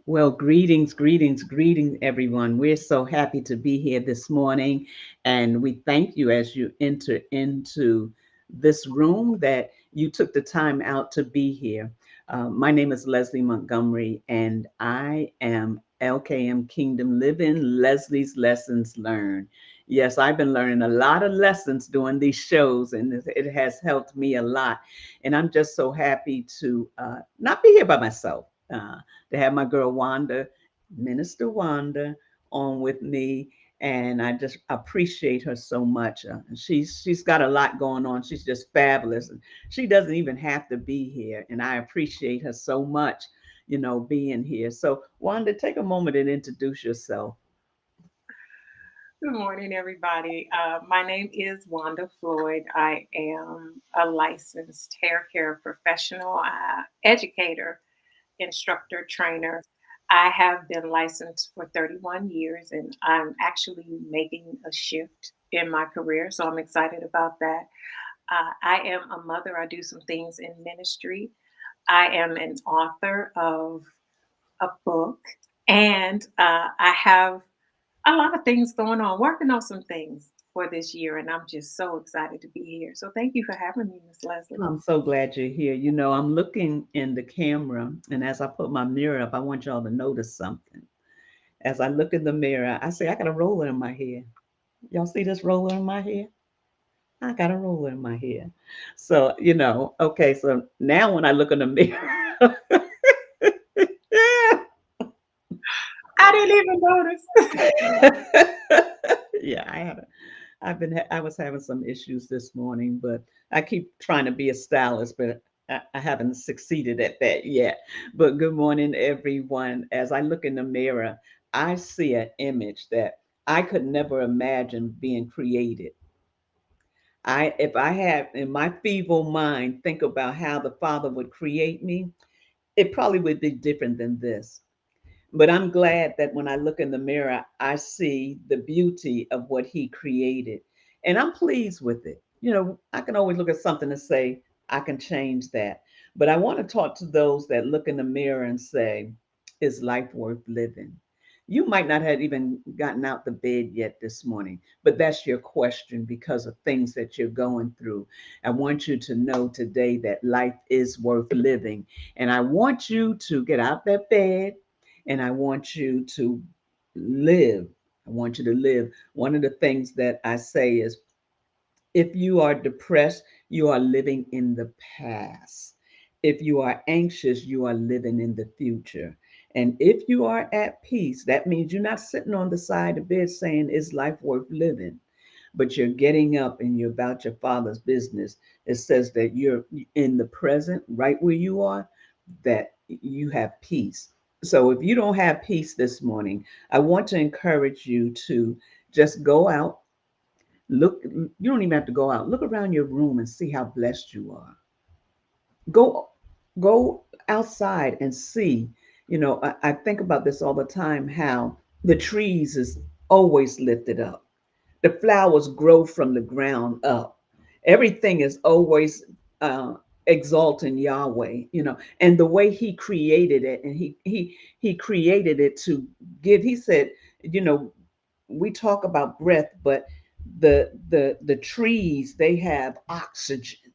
Well, greetings, greetings, greetings, everyone. We're so happy to be here this morning, and we thank you as you enter into this room that you took the time out to be here. My name is Leslie Montgomery, and I am LKM Kingdom Living, Leslie's Lessons Learned. Yes, I've been learning a lot of lessons doing these shows, and it has helped me a lot. And I'm just so happy to not be here by myself. To have my girl Wanda, Minister Wanda, on with me, and I just appreciate her so much. She's got a lot going on. She's just fabulous, and she doesn't even have to be here, and I appreciate her so much, being here. So Wanda, take a moment and introduce yourself. Good morning, everybody. My name is Wanda Floyd. I am a licensed hair care professional, educator, instructor, trainer. I have been licensed for 31 years and I'm actually making a shift in my career. So I'm excited about that. I am a mother. I do some things in ministry. I am an author of a book and I have a lot of things going on, working on some things for this year, and I'm just so excited to be here. So thank you for having me, Miss Leslie. I'm so glad you're here. I'm looking in the camera, and as I put my mirror up, I want y'all to notice something. As I look in the mirror, I say, I got a roller in my hair. Y'all see this roller in my hair? I got a roller in my hair. So, okay, so now when I look in the mirror, I didn't even notice. yeah, I was having some issues this morning, but I keep trying to be a stylist, but I haven't succeeded at that yet. But good morning, everyone. As I look in the mirror, I see an image that I could never imagine being created. If I had in my feeble mind think about how the Father would create me, it probably would be different than this. But I'm glad that when I look in the mirror, I see the beauty of what He created. And I'm pleased with it. I can always look at something and say, I can change that. But I want to talk to those that look in the mirror and say, is life worth living? You might not have even gotten out the bed yet this morning, but that's your question because of things that you're going through. I want you to know today that life is worth living. And I want you to get out that bed and I want you to live. I want you to live. One of the things that I say is if you are depressed, you are living in the past. If you are anxious, you are living in the future. And if you are at peace, that means you're not sitting on the side of the bed saying, is life worth living? But you're getting up and you're about your Father's business. It says that you're in the present, right where you are, that you have peace. So if you don't have peace this morning, I want to encourage you to just go out. Look, you don't even have to go out. Look around your room and see how blessed you are. Go go outside and see. I think about this all the time, how the trees is always lifted up. The flowers grow from the ground up. Everything is always exalting Yahweh, and the way He created it, and He created it to give. He said, you know, we talk about breath, but the trees, they have oxygen.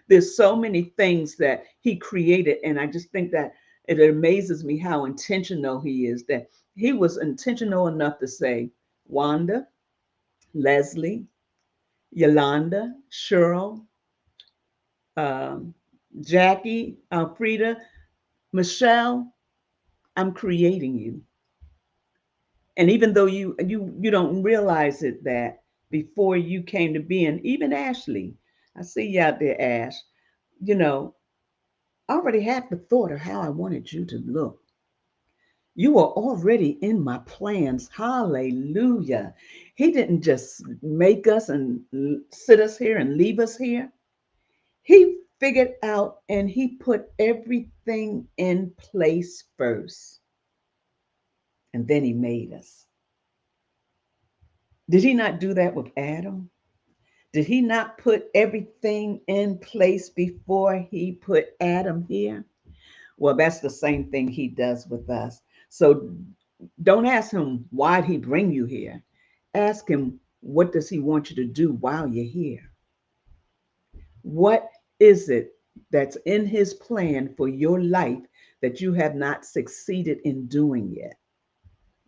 There's so many things that He created, and I just think that it amazes me how intentional He is. That He was intentional enough to say, Wanda, Leslie, Yolanda, Cheryl, um, Jackie, Frida, Michelle, I'm creating you. And even though you don't realize it, that before you came to being, even Ashley, I see you out there, Ash, you know, I already had the thought of how I wanted you to look. You were already in my plans. Hallelujah. He didn't just make us and sit us here and leave us here. He figured out and he put everything in place first. And then he made us. Did he not do that with Adam? Did he not put everything in place before he put Adam here? Well, that's the same thing he does with us. So don't ask him why'd he bring you here. Ask him, what does he want you to do while you're here? What is it that's in his plan for your life that you have not succeeded in doing yet?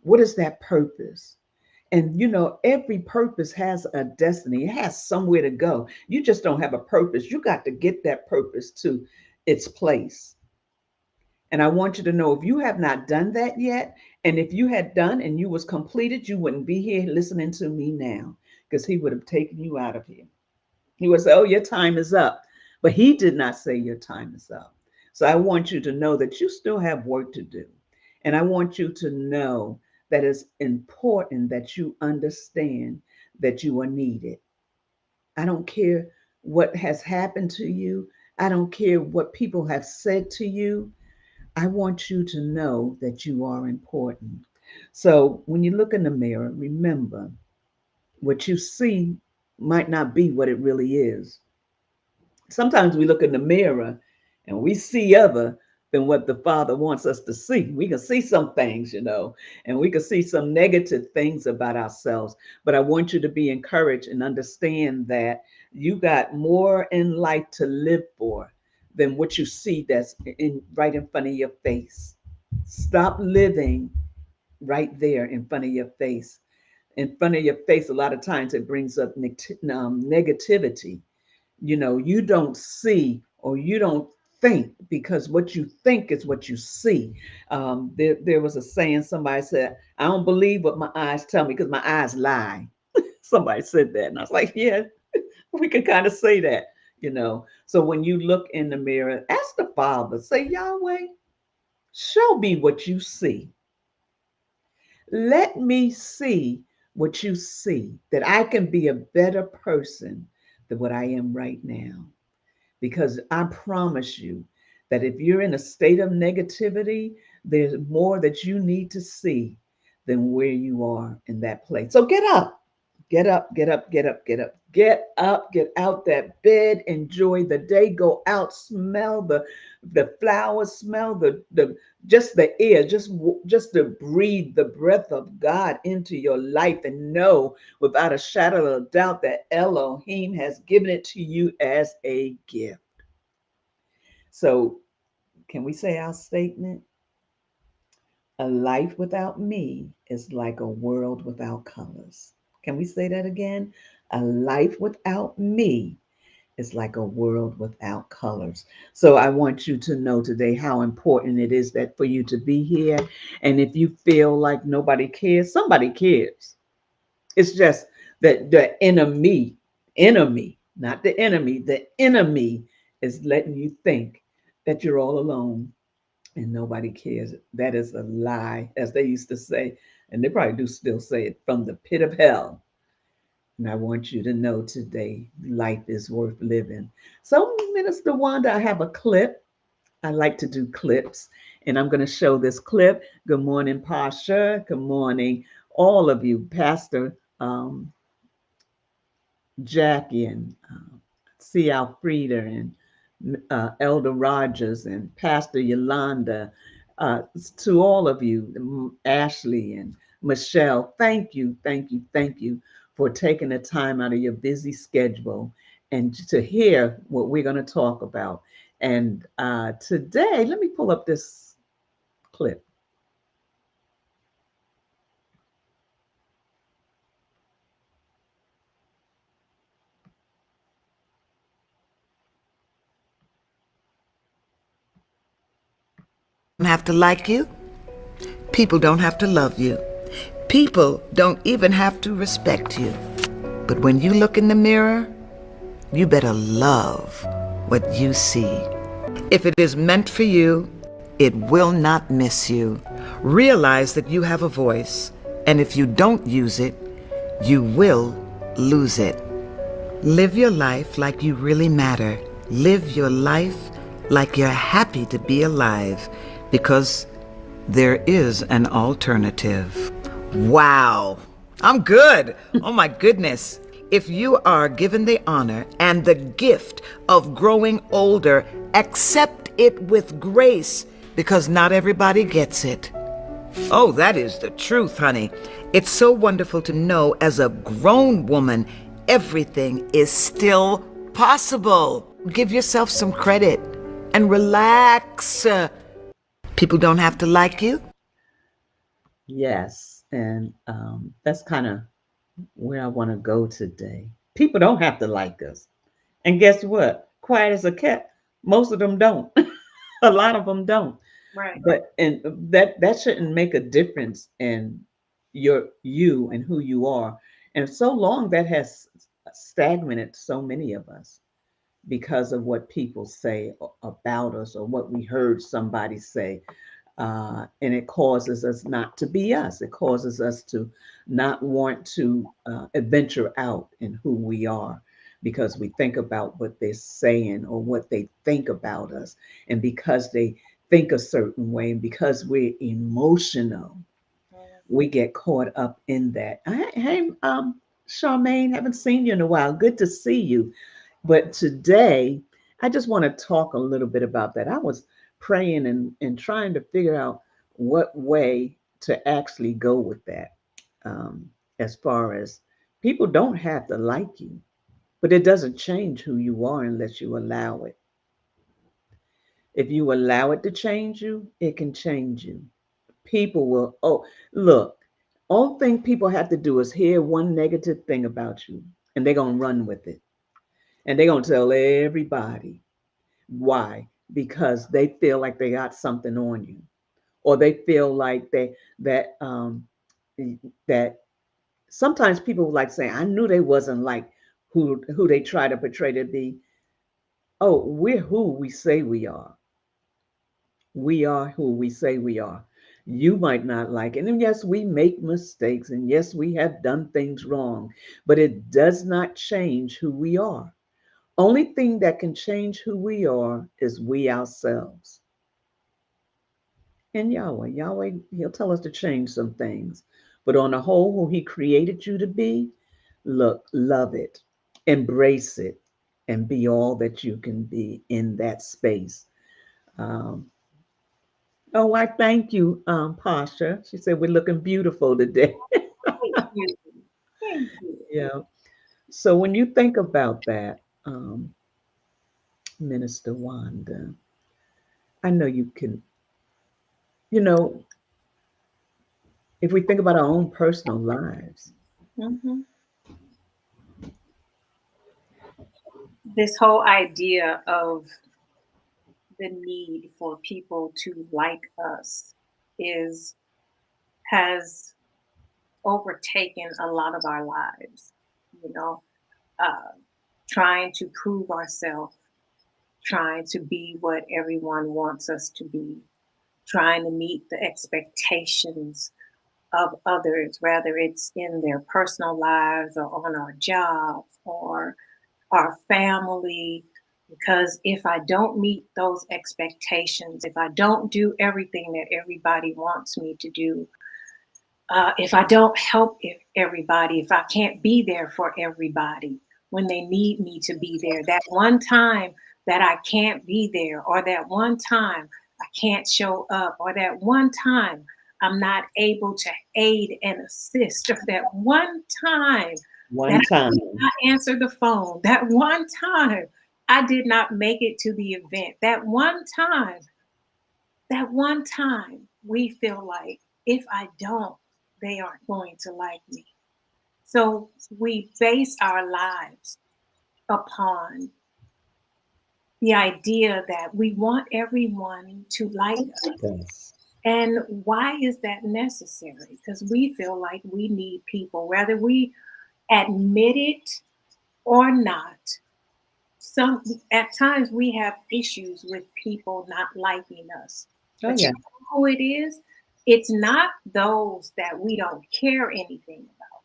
What is that purpose? And every purpose has a destiny. It has somewhere to go. You just don't have a purpose. You got to get that purpose to its place. And I want you to know, if you have not done that yet, and if you had done and you was completed, you wouldn't be here listening to me now, because he would have taken you out of here. He would say, oh, your time is up. But he did not say your time is up. So I want you to know that you still have work to do. And I want you to know that it's important that you understand that you are needed. I don't care what has happened to you. I don't care what people have said to you. I want you to know that you are important. So when you look in the mirror, remember, what you see might not be what it really is. Sometimes we look in the mirror and we see other than what the Father wants us to see. We can see some things, and we can see some negative things about ourselves. But I want you to be encouraged and understand that you got more in life to live for than what you see that's right in front of your face. Stop living right there in front of your face. In front of your face, a lot of times it brings up negativity. You don't see, or you don't think, because what you think is what you see. There was a saying, somebody said, I don't believe what my eyes tell me because my eyes lie. Somebody said that. And I was like, yeah, we can kind of say that. So when you look in the mirror, ask the Father, say, Yahweh, show me what you see. Let me see what you see, that I can be a better person than what I am right now. Because I promise you that if you're in a state of negativity, there's more that you need to see than where you are in that place. So get up. Get up, get up, get up, get up, get up, get out that bed, enjoy the day, go out, smell the flowers, smell the just the air, just to breathe the breath of God into your life, and know without a shadow of a doubt that Elohim has given it to you as a gift. So can we say our statement? A life without me is like a world without colors. Can we say that again? A life without me is like a world without colors. So I want you to know today how important it is that for you to be here. And if you feel like nobody cares, somebody cares. It's just that the enemy, not the enemy, the enemy is letting you think that you're all alone and nobody cares. That is a lie, as they used to say, and they probably do still say it, from the pit of hell. And I want you to know today, life is worth living. So, Minister Wanda, I have a clip. I like to do clips, and I'm going to show this clip. Good morning, Pasha. Good morning, all of you, Pastor Jackie and C. Alfreda and Elder Rogers and Pastor Yolanda, to all of you, Ashley and Michelle, thank you, thank you, thank you for taking the time out of your busy schedule and to hear what we're going to talk about. And today, let me pull up this clip. Have to like you. People don't have to love you. People don't even have to respect you. But when you look in the mirror, you better love what you see. If it is meant for you, it will not miss you. Realize that you have a voice, and if you don't use it, you will lose it. Live your life like you really matter. Live your life like you're happy to be alive, because there is an alternative. Wow, I'm good. Oh my goodness. If you are given the honor and the gift of growing older, accept it with grace because not everybody gets it. Oh, that is the truth, honey. It's so wonderful to know as a grown woman, everything is still possible. Give yourself some credit and relax. People don't have to like you. Yes, and that's kind of where I want to go today. People don't have to like us. And guess what? Quiet as a cat, most of them don't. A lot of them don't. Right. But and that shouldn't make a difference in you and who you are. And so long that has stagnated so many of us because of what people say about us or what we heard somebody say. And it causes us not to be us. It causes us to not want to adventure out in who we are because we think about what they're saying or what they think about us. And because they think a certain way, and because we're emotional, we get caught up in that. Hey, Charmaine, haven't seen you in a while. Good to see you. But today, I just want to talk a little bit about that. I was praying and trying to figure out what way to actually go with that. As far as people don't have to like you, but it doesn't change who you are unless you allow it. If you allow it to change you, it can change you. People will, oh, look, all thing people have to do is hear one negative thing about you, and they're going to run with it. And they're going to tell everybody. Why? Because they feel like they got something on you, or they feel like that sometimes people like saying, "I knew they wasn't like who they try to portray to be." Oh, we're who we say we are. We are who we say we are. You might not like it, and yes, we make mistakes, and yes, we have done things wrong, but it does not change who we are. Only thing that can change who we are is we ourselves. And Yahweh, He'll tell us to change some things. But on the whole, who He created you to be, look, love it, embrace it, and be all that you can be in that space. Um, oh, I thank you, Pasha. She said we're looking beautiful today. Thank you. Thank you. Yeah. So when you think about that, Minister Wanda, I know you can, you know, if we think about our own personal lives, Hmm. This whole idea of the need for people to like us is has overtaken a lot of our lives. You know, uh, trying to prove ourselves, trying to be what everyone wants us to be, trying to meet the expectations of others, whether it's in their personal lives or on our jobs or our family. Because if I don't meet those expectations, if I don't do everything that everybody wants me to do, if I don't help everybody, if I can't be there for everybody when they need me to be there, that one time that I can't be there, or that one time I can't show up, or that one time I'm not able to aid and assist, or that one time that one I time. did not answer the phone, that one time I did not make it to the event, that one time we feel like if I don't, they aren't going to like me. So we base our lives upon the idea that we want everyone to like us. Yes. And why is that necessary? Because we feel like we need people, whether we admit it or not. Some at times we have issues with people not liking us. Oh But you yeah. know who it is? It's not those that we don't care anything about,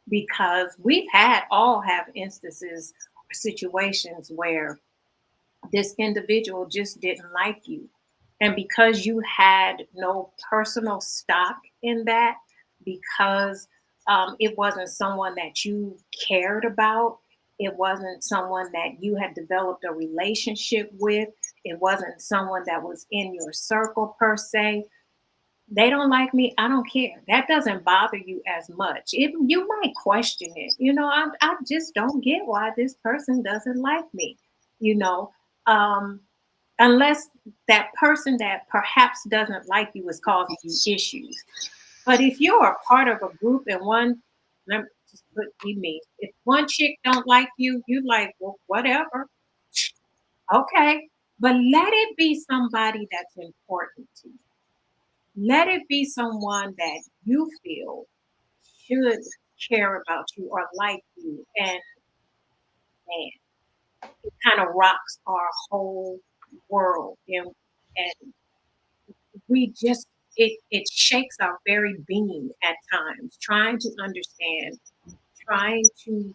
because we've had all have instances or situations where this individual just didn't like you. And because you had no personal stock in that, because it wasn't someone that you cared about, it wasn't someone that you had developed a relationship with, it wasn't someone that was in your circle per se. They don't like me. I don't care. That doesn't bother you as much. You might question it. I just don't get why this person doesn't like me. You know, um, unless that person that perhaps doesn't like you is causing you issues. But if you're a part of a group and let me just put me, if one chick don't like you, you like, well, whatever, okay. But let it be somebody that's important to you. Let it be someone that you feel should care about you or like you. And man, it kind of rocks our whole world. And we just it shakes our very being at times, trying to understand, trying to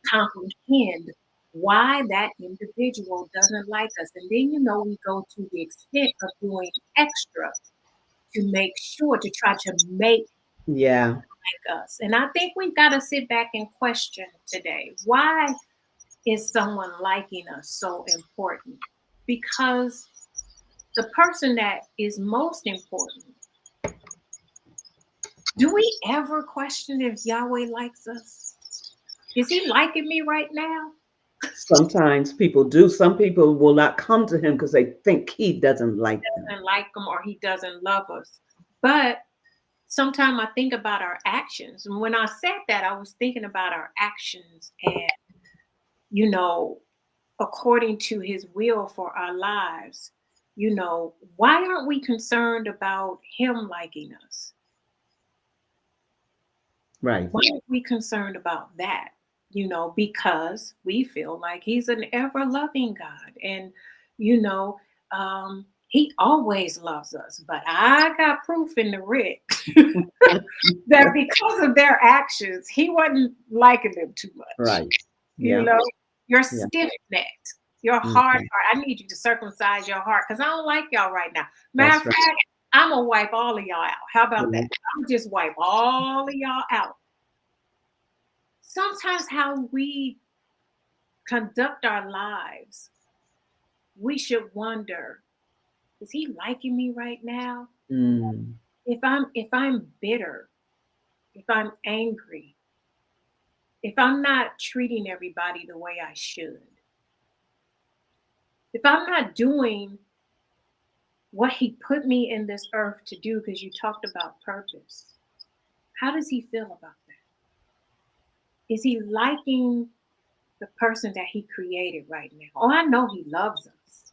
comprehend why that individual doesn't like us. And then we go to the extent of doing extra to make sure to try to make Yeah. us. And I think we've got to sit back and question today, why is someone liking us so important? Because the person that is most important, do we ever question if Yahweh likes us? Is he liking me right now? Sometimes people do. Some people will not come to him because they think he doesn't like them. Doesn't like him or he doesn't love us. But sometimes I think about our actions. And when I said that, I was thinking about our actions and, according to his will for our lives, why aren't we concerned about him liking us? Right. Why aren't we concerned about that? Because we feel like he's an ever loving God. And, he always loves us. But I got proof in the writ that because of their actions, he wasn't liking them too much. Right. You Yeah. know, you're Yeah. stiff-necked. Your hard heart. I need you to circumcise your heart because I don't like y'all right now. Matter That's of right. fact, I'm going to wipe all of y'all out. How about that? Mhm. I'm just wipe all of y'all out. Sometimes how we conduct our lives, we should wonder, is he liking me right now? Mm. If I'm bitter, if I'm angry, if I'm not treating everybody the way I should, if I'm not doing what he put me in this earth to do, because you talked about purpose, how does he feel about that? Is he liking the person that he created right now? Oh, I know he loves us.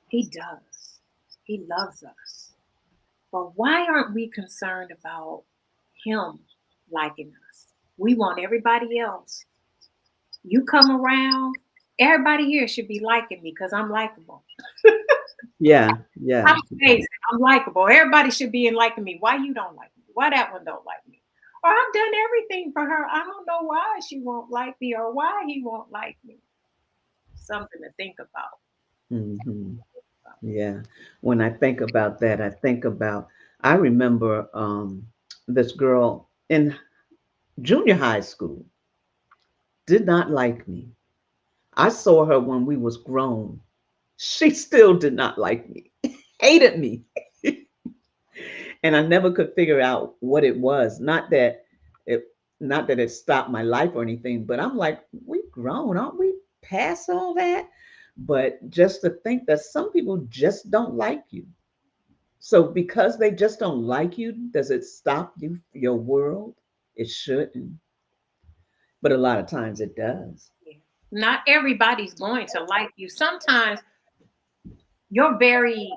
He does. He loves us. But why aren't we concerned about him liking us? We want everybody else. You come around, everybody here should be liking me because I'm likable. Yeah. Yeah. I'm amazing. I'm likable. Everybody should be in liking me. Why you don't like me? Why that one don't like me? Or I've done everything for her. I don't know why she won't like me or why he won't like me. Something to think about. Hmm. Yeah. When I think about that, I remember this girl in junior high school did not like me. I saw her when we was grown. She still did not like me, hated me. And I never could figure out what it was. It, not that it stopped my life or anything, but I'm like, we grown, aren't we past all that? But just to think that some people just don't like you. So because they just don't like you, does it stop your world? It shouldn't. But a lot of times it does. Yeah. Not everybody's going to like you. Sometimes your very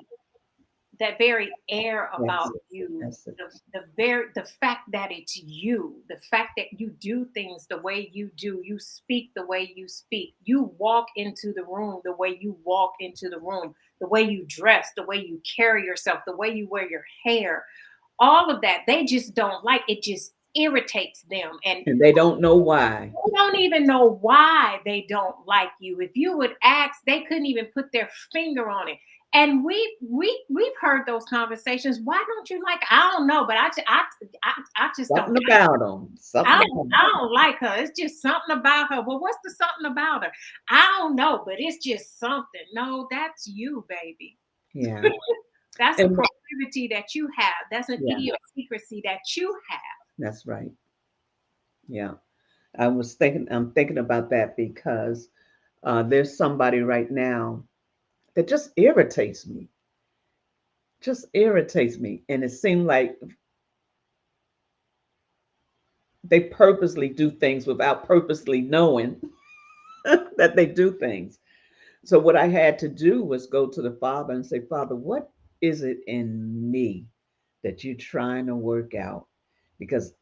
air That's about it. you, That's it. the fact that it's you, the fact that you do things the way you do, you speak the way you speak, you walk into the room the way you walk into the room, the way you dress, the way you carry yourself, the way you wear your hair, all of that, they just don't like it. Just irritates them. And And they don't know why. they don't even know why they don't like you. If you would ask, they couldn't even put their finger on it. And we've heard those conversations. Why don't you like? I don't know, but I just don't. Something about them. Something about I don't like her. It's just something about her. Well, what's the something about her? I don't know, but it's just something. No, that's you, baby. Yeah. That's a And proclivity that you have. That's an yeah, idiosyncrasy that you have. that's right. Yeah. I'm thinking about that because there's somebody right now that just irritates me. And it seemed like they purposely do things without purposely knowing that they do things. So what I had to do was go to the Father and say, Father, what is it in me that you're trying to work out? Because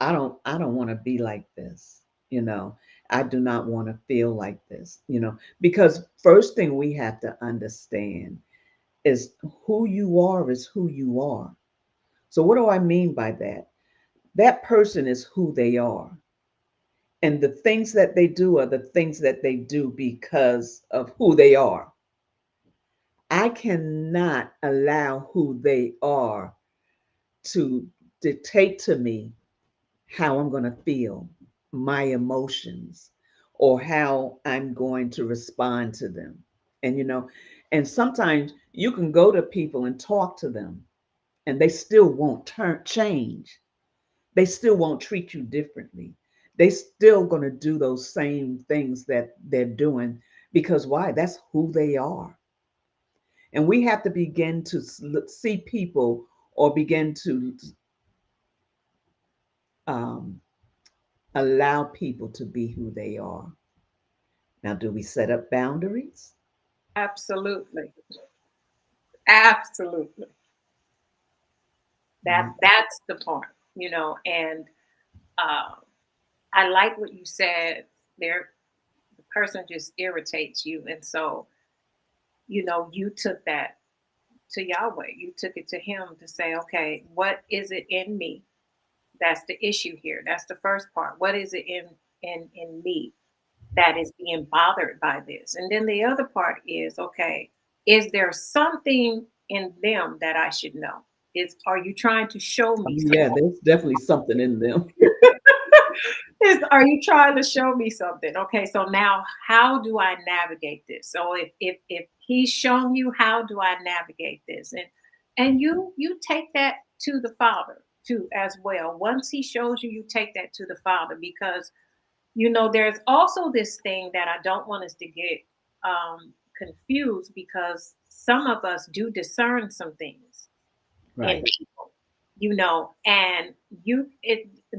I don't want to be like this, you know. I do not want to feel like this, you know, because first thing we have to understand is who you are is who you are. So what do I mean by that? That person is who they are. And the things that they do are the things that they do because of who they are. I cannot allow who they are to dictate to me how I'm going to feel, my emotions, or how I'm going to respond to them. And, you know, and sometimes you can go to people and talk to them and they still won't change. They still won't treat you differently. They still going to do those same things that they're doing because why? That's who they are. And we have to begin to see people or begin to um, allow people to be who they are. Now, do we set up boundaries? Absolutely. Absolutely. Mhm. That's the part, you know, and uh, I like what you said there. The person just irritates you. And so, you know, you took that to Yahweh. You took it to him to say, okay, what is it in me? That's the issue here. That's the first part. What is it in me that is being bothered by this? And then the other part is, okay, is there something in them that I should know? Are you trying to show Oh, me yeah, there's definitely something in them. are you trying to show me something? Okay, so now how do I navigate this? So if he's shown you, how do I navigate this? And you take that to the Father too as well. Once he shows you, you take that to the Father, because you know there's also this thing that I don't want us to get confused, because some of us do discern some things in Right. people, you know, and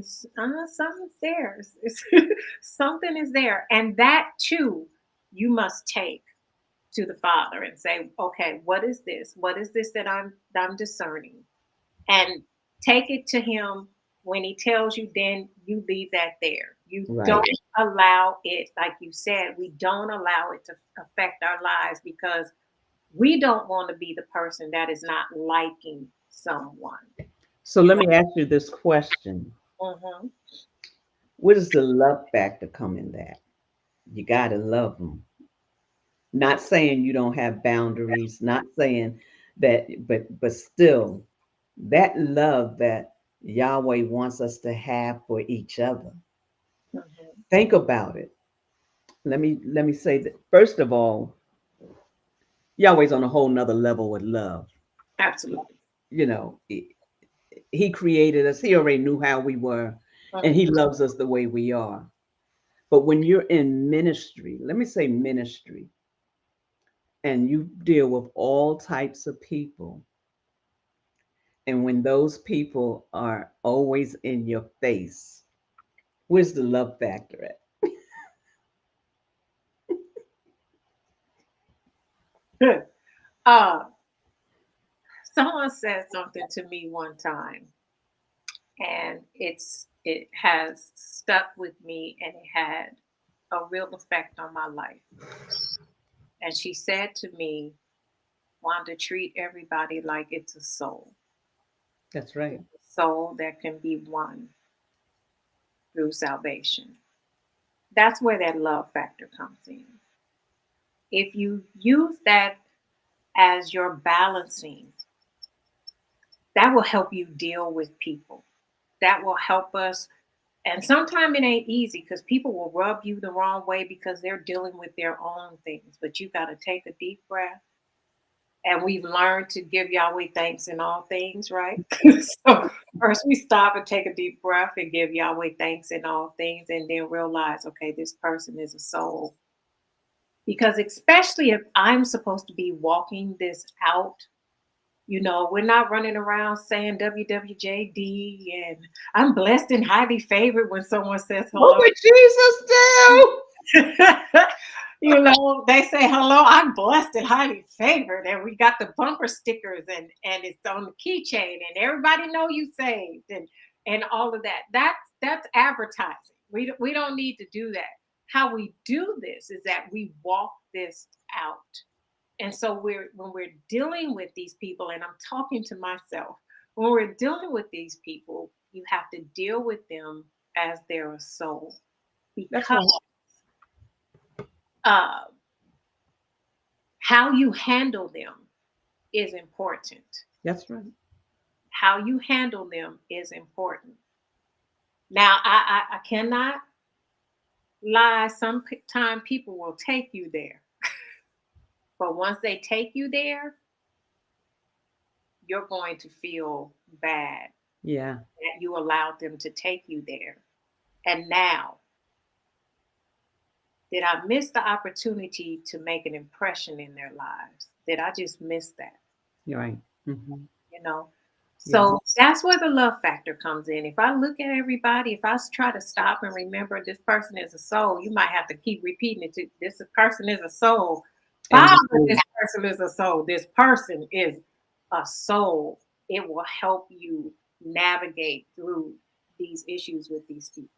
something's there. Something is there, and that too you must take to the Father and say, okay, what is this? What is this that I'm discerning? And take it to Him. When He tells you, then you leave that there. You Right. don't allow it, like you said, we don't allow it to affect our lives, because we don't want to be the person that is not liking someone. So You let me ask you this question. know, hmm Where does the love factor come in that? You got to love them. Not saying you don't have boundaries, not saying that, but still, that love that Yahweh wants us to have for each other. hmm Think about it. Let me say that first of all, Yahweh's on a whole nother level with love. absolutely. You know, he created us. He already knew how we were, and he hmm loves us the way we are. But when you're in ministry, let me say ministry, and you deal with all types of people, and when those people are always in your face, where's the love factor at? uh, Someone said something to me one time, and it has stuck with me, and it had a real effect on my life. And she said to me, "Wanda, treat everybody like it's a soul. That's right. It's a soul that can be won through salvation." That's where that love factor comes in. If you use that as you're balancing, that will help you deal with people. That will help us. And sometimes it ain't easy because people will rub you the wrong way because they're dealing with their own things. But you got to take a deep breath. And we've learned to give Yahweh thanks in all things, right? So first we stop and take a deep breath and give Yahweh thanks in all things, and then realize, okay, this person is a soul. Because especially if I'm supposed to be walking this out, we're not running around saying WWJD and I'm blessed and highly favored when someone says What hello. would Jesus do? They say hello, I'm blessed and highly favored, and we got the bumper stickers and it's on the keychain, and everybody know you saved, and all of that. That's advertising. We don't need to do that. How we do this is that we walk this out. And so when we're dealing with these people, and I'm talking to myself, when we're dealing with these people, you have to deal with them as they're a soul, That's right. because how you handle them is important. That's right. How you handle them is important. Now, I cannot lie. Sometimes people will take you there. But once they take you there, you're going to feel bad Yeah. that you allowed them to take you there. And now, did I miss the opportunity to make an impression in their lives? Did I just miss that? You're right. Mm-hmm. So that's where the love factor comes in. If I look at everybody, if I try to stop and remember this person is a soul, you might have to keep repeating it. This person is a soul. Father, this person is a soul. This person is a soul. It will help you navigate through these issues with these people.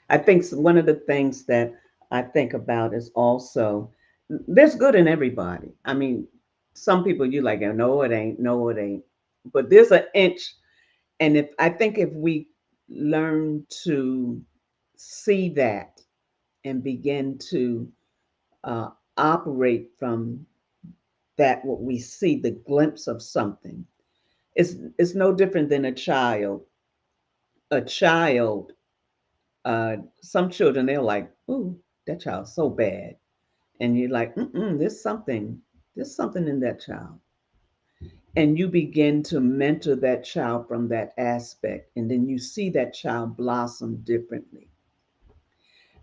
I think one of the things that I think about is also there's good in everybody. I mean, some people you like, no, it ain't, no, it ain't. But there's an inch, and if we learn to see that and begin to operate from that, what we see, the glimpse of something, it's no different than a child. A child, some children they're like, "Ooh, that child's so bad," and you're like, there's something in that child, and you begin to mentor that child from that aspect, and then you see that child blossom differently.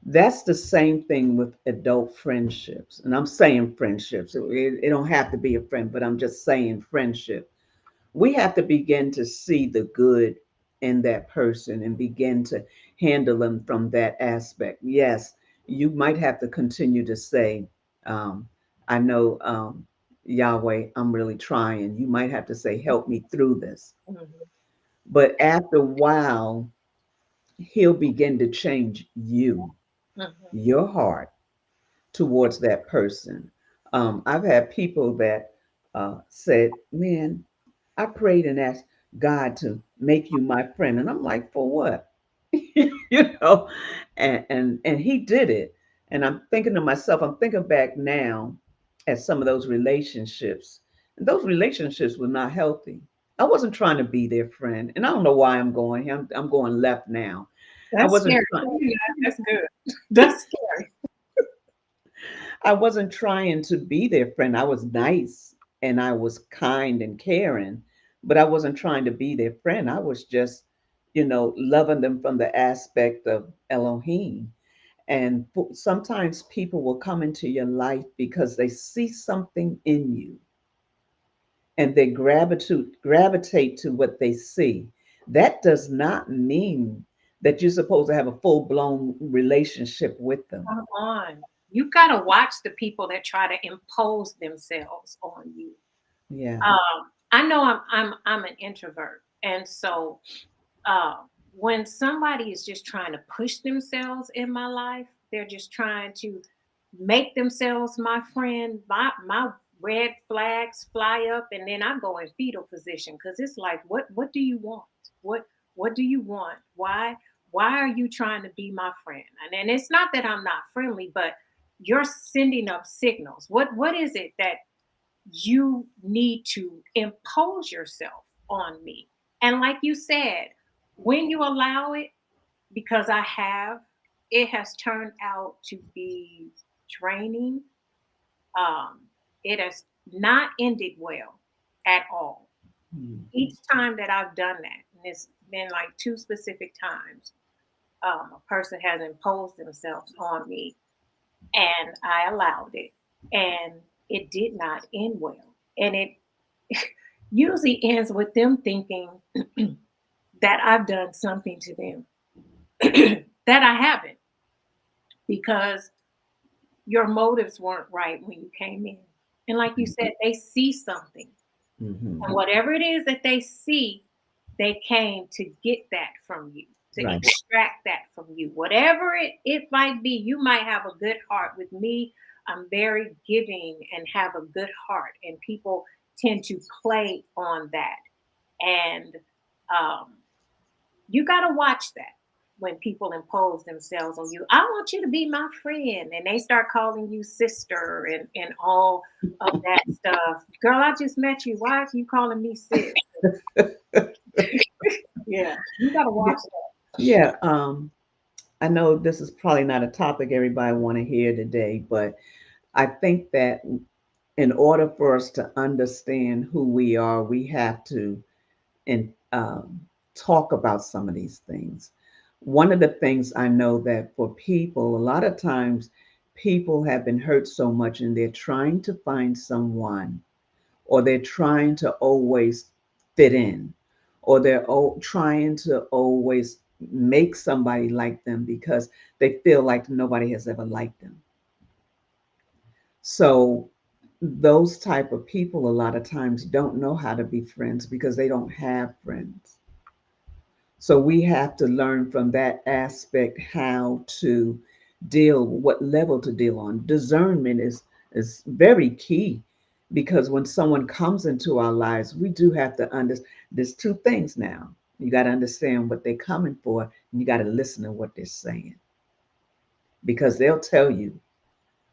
That's the same thing with adult friendships, and I'm saying friendships. It don't have to be a friend, but I'm just saying friendship. We have to begin to see the good in that person and begin to handle them from that aspect. Yes, you might have to continue to say, I know, Yahweh, I'm really trying. You might have to say, help me through this. Mm-hmm. But after a while, he'll begin to change you, your heart towards that person. I've had people that said, man, I prayed and asked God to make you my friend. And I'm like, for what? you know, and he did it. And I'm thinking to myself, I'm thinking back now at some of those relationships. And those relationships were not healthy. I wasn't trying to be their friend. And I don't know why I'm going here. I'm going left now. I That's wasn't scary. trying. Yeah, that's good. That's scary. I wasn't trying to be their friend. I was nice and I was kind and caring, but I wasn't trying to be their friend. I was just, loving them from the aspect of Elohim. And sometimes people will come into your life because they see something in you and they gravitate to what they see. That does not mean that you're supposed to have a full blown relationship with them. Come on. You got to watch the people that try to impose themselves on you. Yeah. I know I'm an introvert, and so when somebody is just trying to push themselves in my life, they're just trying to make themselves my friend. My red flags fly up, and then I go in fetal position because it's like, what do you want? What do you want? Why are you trying to be my friend? And it's not that I'm not friendly, but you're sending up signals. What is it that you need to impose yourself on me. And like you said, when you allow it, because I have, it has turned out to be draining. Um, it has not ended well at all. Each time that I've done that, and it's been like two specific times, a person has imposed themselves on me and I allowed it, and it did not end well. And it usually ends with them thinking that I've done something to them that I haven't, because your motives weren't right when you came in. And like you said, they see something. Mm-hmm. And whatever it is that they see, they came to get that from you, to Right. extract that from you. Whatever it might be, you might have a good heart. With me, I'm very giving and have a good heart. And people tend to play on that. And um, you got to watch that when people impose themselves on you. I want you to be my friend. And they start calling you sister and all of that stuff. Girl, I just met you. Why are you calling me sis? Yeah, you got to watch that. Yeah. I know this is probably not a topic everybody want to hear today, but I think that in order for us to understand who we are, we have to and talk about some of these things. One of the things I know that for people, a lot of times people have been hurt so much and they're trying to find someone, or they're trying to always fit in, or they're trying to always make somebody like them because they feel like nobody has ever liked them. So those type of people a lot of times don't know how to be friends because they don't have friends. So we have to learn from that aspect how to deal, what level to deal on. Discernment is very key, because when someone comes into our lives, we do have to understand. There's two things now. You got to understand what they're coming for, and you got to listen to what they're saying, because they'll tell you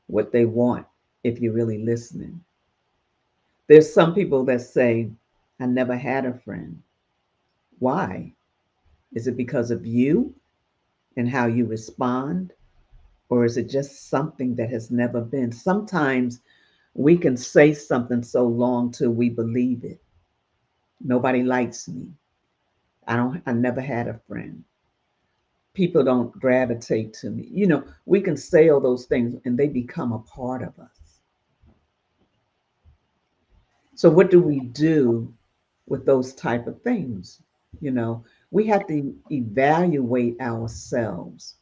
what they want if you're really listening. There's some people that say, "I never had a friend." Why? Is it because of you and how you respond? Or is it just something that has never been? Sometimes we can say something so long till we believe it. Nobody likes me. I never had a friend. People don't gravitate to me. We can say all those things and they become a part of us. So what do we do with those type of things? We have to evaluate ourselves.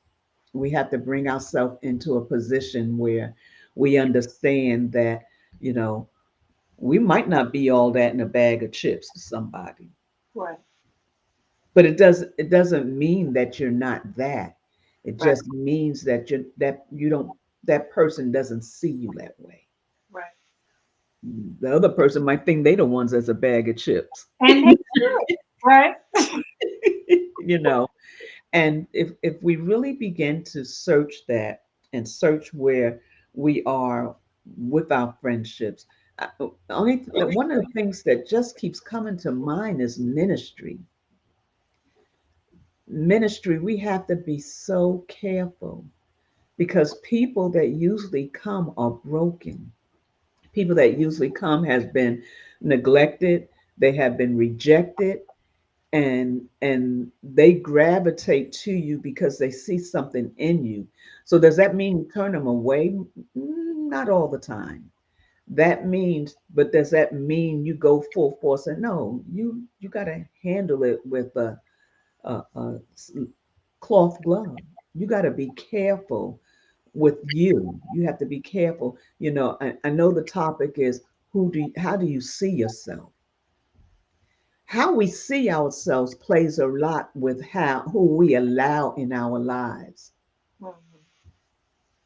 We have to bring ourselves into a position where we understand that, you know, we might not be all that in a bag of chips to somebody, Right, but it doesn't mean that you're not that. It right, just means that person doesn't see you that way. right. The other person might think they the ones that's a bag of chips. And they should, right? you know and if we really begin to search that and search where we are with our friendships, one of the things that just keeps coming to mind is ministry. We have to be so careful, because people that usually come are broken. People that usually come has been neglected, they have been rejected, and they gravitate to you because they see something in you. So does that mean you turn them away? Not all the time. That means, but does that mean you go full force? And no, you got to handle it with a cloth glove. You got to be careful with you. You have to be careful. I know the topic is how do you see yourself? How we see ourselves plays a lot with who we allow in our lives. Mhm,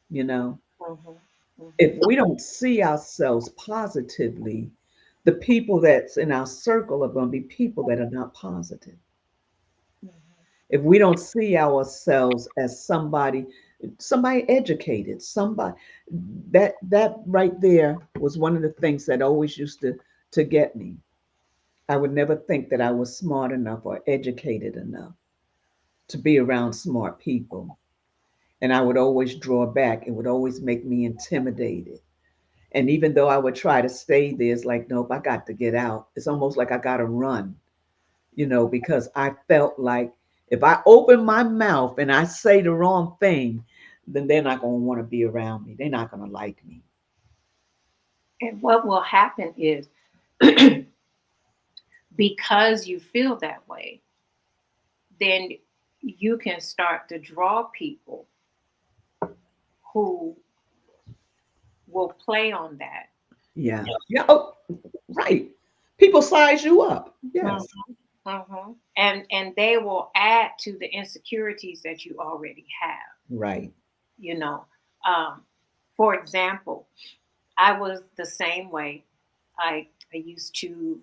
You know, mhm, mhm, if we don't see ourselves positively, the people that's in our circle are going to be people that are not positive. mhm. If we don't see ourselves as somebody somebody educated, somebody that right there was one of the things that always used to get me. I would never think that I was smart enough or educated enough to be around smart people. And I would always draw back. It would always make me intimidated. And even though I would try to stay there, it's like, nope, I got to get out. It's almost like I got to run, because I felt like if I open my mouth and I say the wrong thing, then they're not going to want to be around me. They're not going to like me. And what will happen is because you feel that way, then you can start to draw people who will play on that. Yeah. Yeah. Oh, right. People size you up. Yes. And they will add to the insecurities that you already have. Right. You know, for example, I was the same way. I used to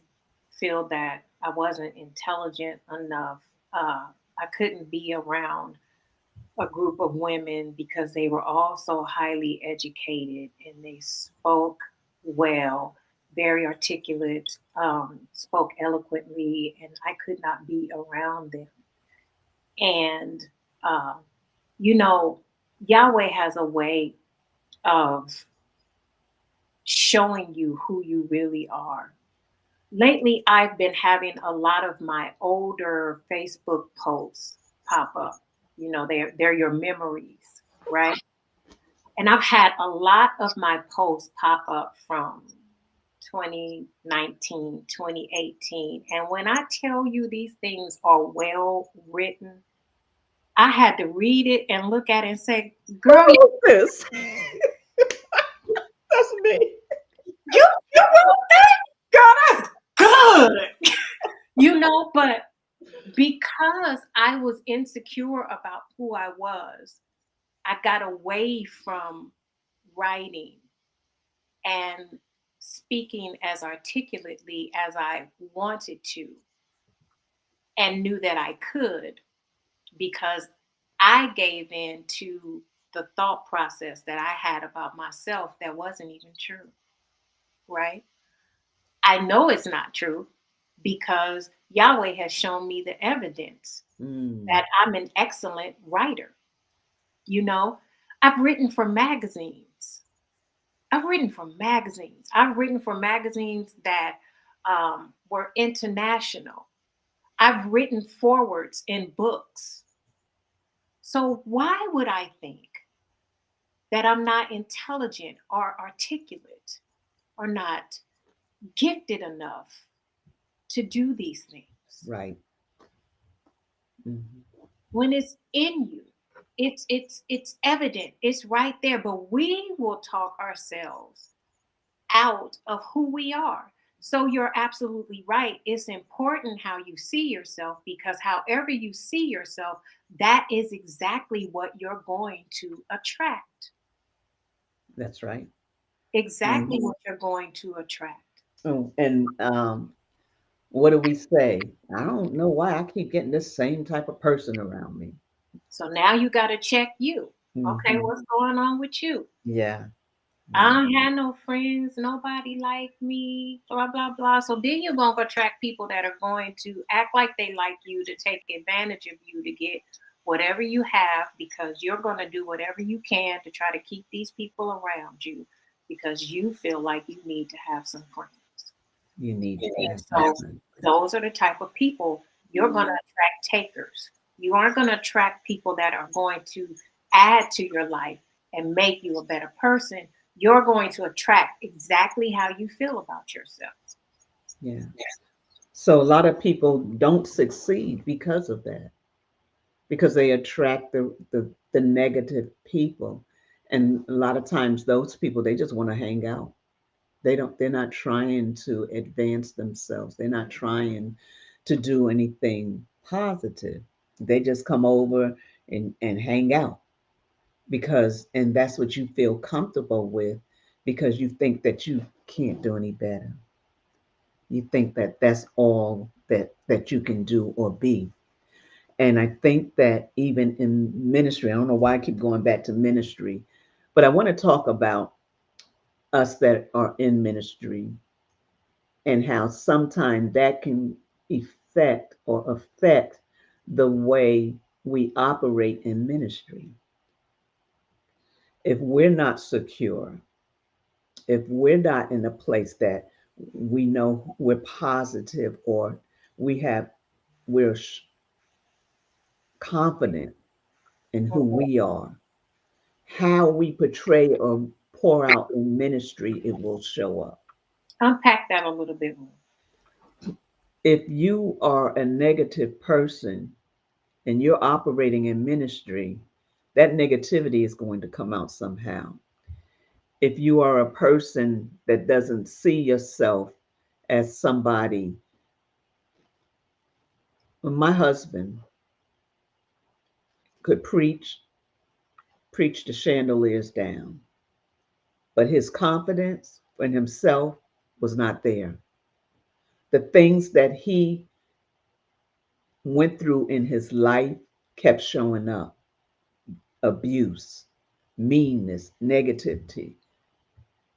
feel that I wasn't intelligent enough. I couldn't be around a group of women because they were all so highly educated and they spoke well, very articulate, spoke eloquently, and I could not be around them. And, uh, you know, Yahweh has a way of showing you who you really are. Lately, I've been having a lot of my older Facebook posts pop up. They're your memories, right? And I've had a lot of my posts pop up from 2019, 2018. And when I tell you these things are well written, I had to read it and look at it and say, girl, Who wrote this? That's me. you wrote that? Girl, that's good. But because I was insecure about who I was, I got away from writing and speaking as articulately as I wanted to and knew that I could because I gave in to the thought process that I had about myself that wasn't even true, right? I know it's not true because Yahweh has shown me the evidence that I'm an excellent writer. I've written for magazines. I've written for magazines. I've written for magazines that were international. I've written forwards in books. So why would I think that I'm not intelligent or articulate or not gifted enough to do these things? Right. Mm-hmm. When it's in you, it's evident, it's right there, but we will talk ourselves out of who we are. So you're absolutely right. It's important how you see yourself because however you see yourself, that is exactly what you're going to attract. That's right. Exactly what you're going to attract. Oh, and what do we say? I don't know why I keep getting this same type of person around me. So now you got to check you. Okay, Mm-hmm. what's going on with you? Yeah. I Yeah. don't have no friends, nobody like me, blah, blah, blah. So then you're going to attract people that are going to act like they like you to take advantage of you to get whatever you have because you're going to do whatever you can to try to keep these people around you because you feel like you need to have some friends. You need to And have so something. those are the type of people you're going to attract takers. You aren't going to attract people that are going to add to your life and make you a better person. You're going to attract exactly how you feel about yourself. Yeah. So a lot of people don't succeed because of that, because they attract the negative people. And a lot of times those people, they just want to hang out. They're not trying to advance themselves. They're not trying to do anything positive. They just come over and hang out and that's what you feel comfortable with because you think that you can't do any better. You think that that's all that you can do or be. And I think that even in ministry, I don't know why I keep going back to ministry, but I want to talk about us that are in ministry and how sometimes that can affect the way we operate in ministry. If we're not secure, if we're not in a place that we know we're positive or we have we're confident in who we are, how we portray or pour out in ministry, it will show up. Unpack that a little bit more. If you are a negative person and you're operating in ministry, that negativity is going to come out somehow. If you are a person that doesn't see yourself as somebody, my husband could preach the chandeliers down, but his confidence in himself was not there. The things that he went through in his life kept showing up: abuse, meanness, negativity.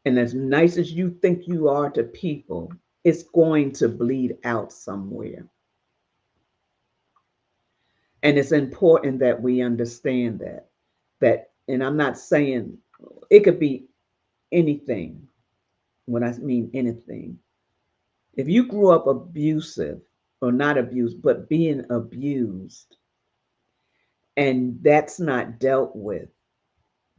And as nice as you think you are to people, it's going to bleed out somewhere. And it's important that we understand that, and I'm not saying it could be anything. When I mean anything, if you grew up abusive, or not abused, but being abused, and that's not dealt with,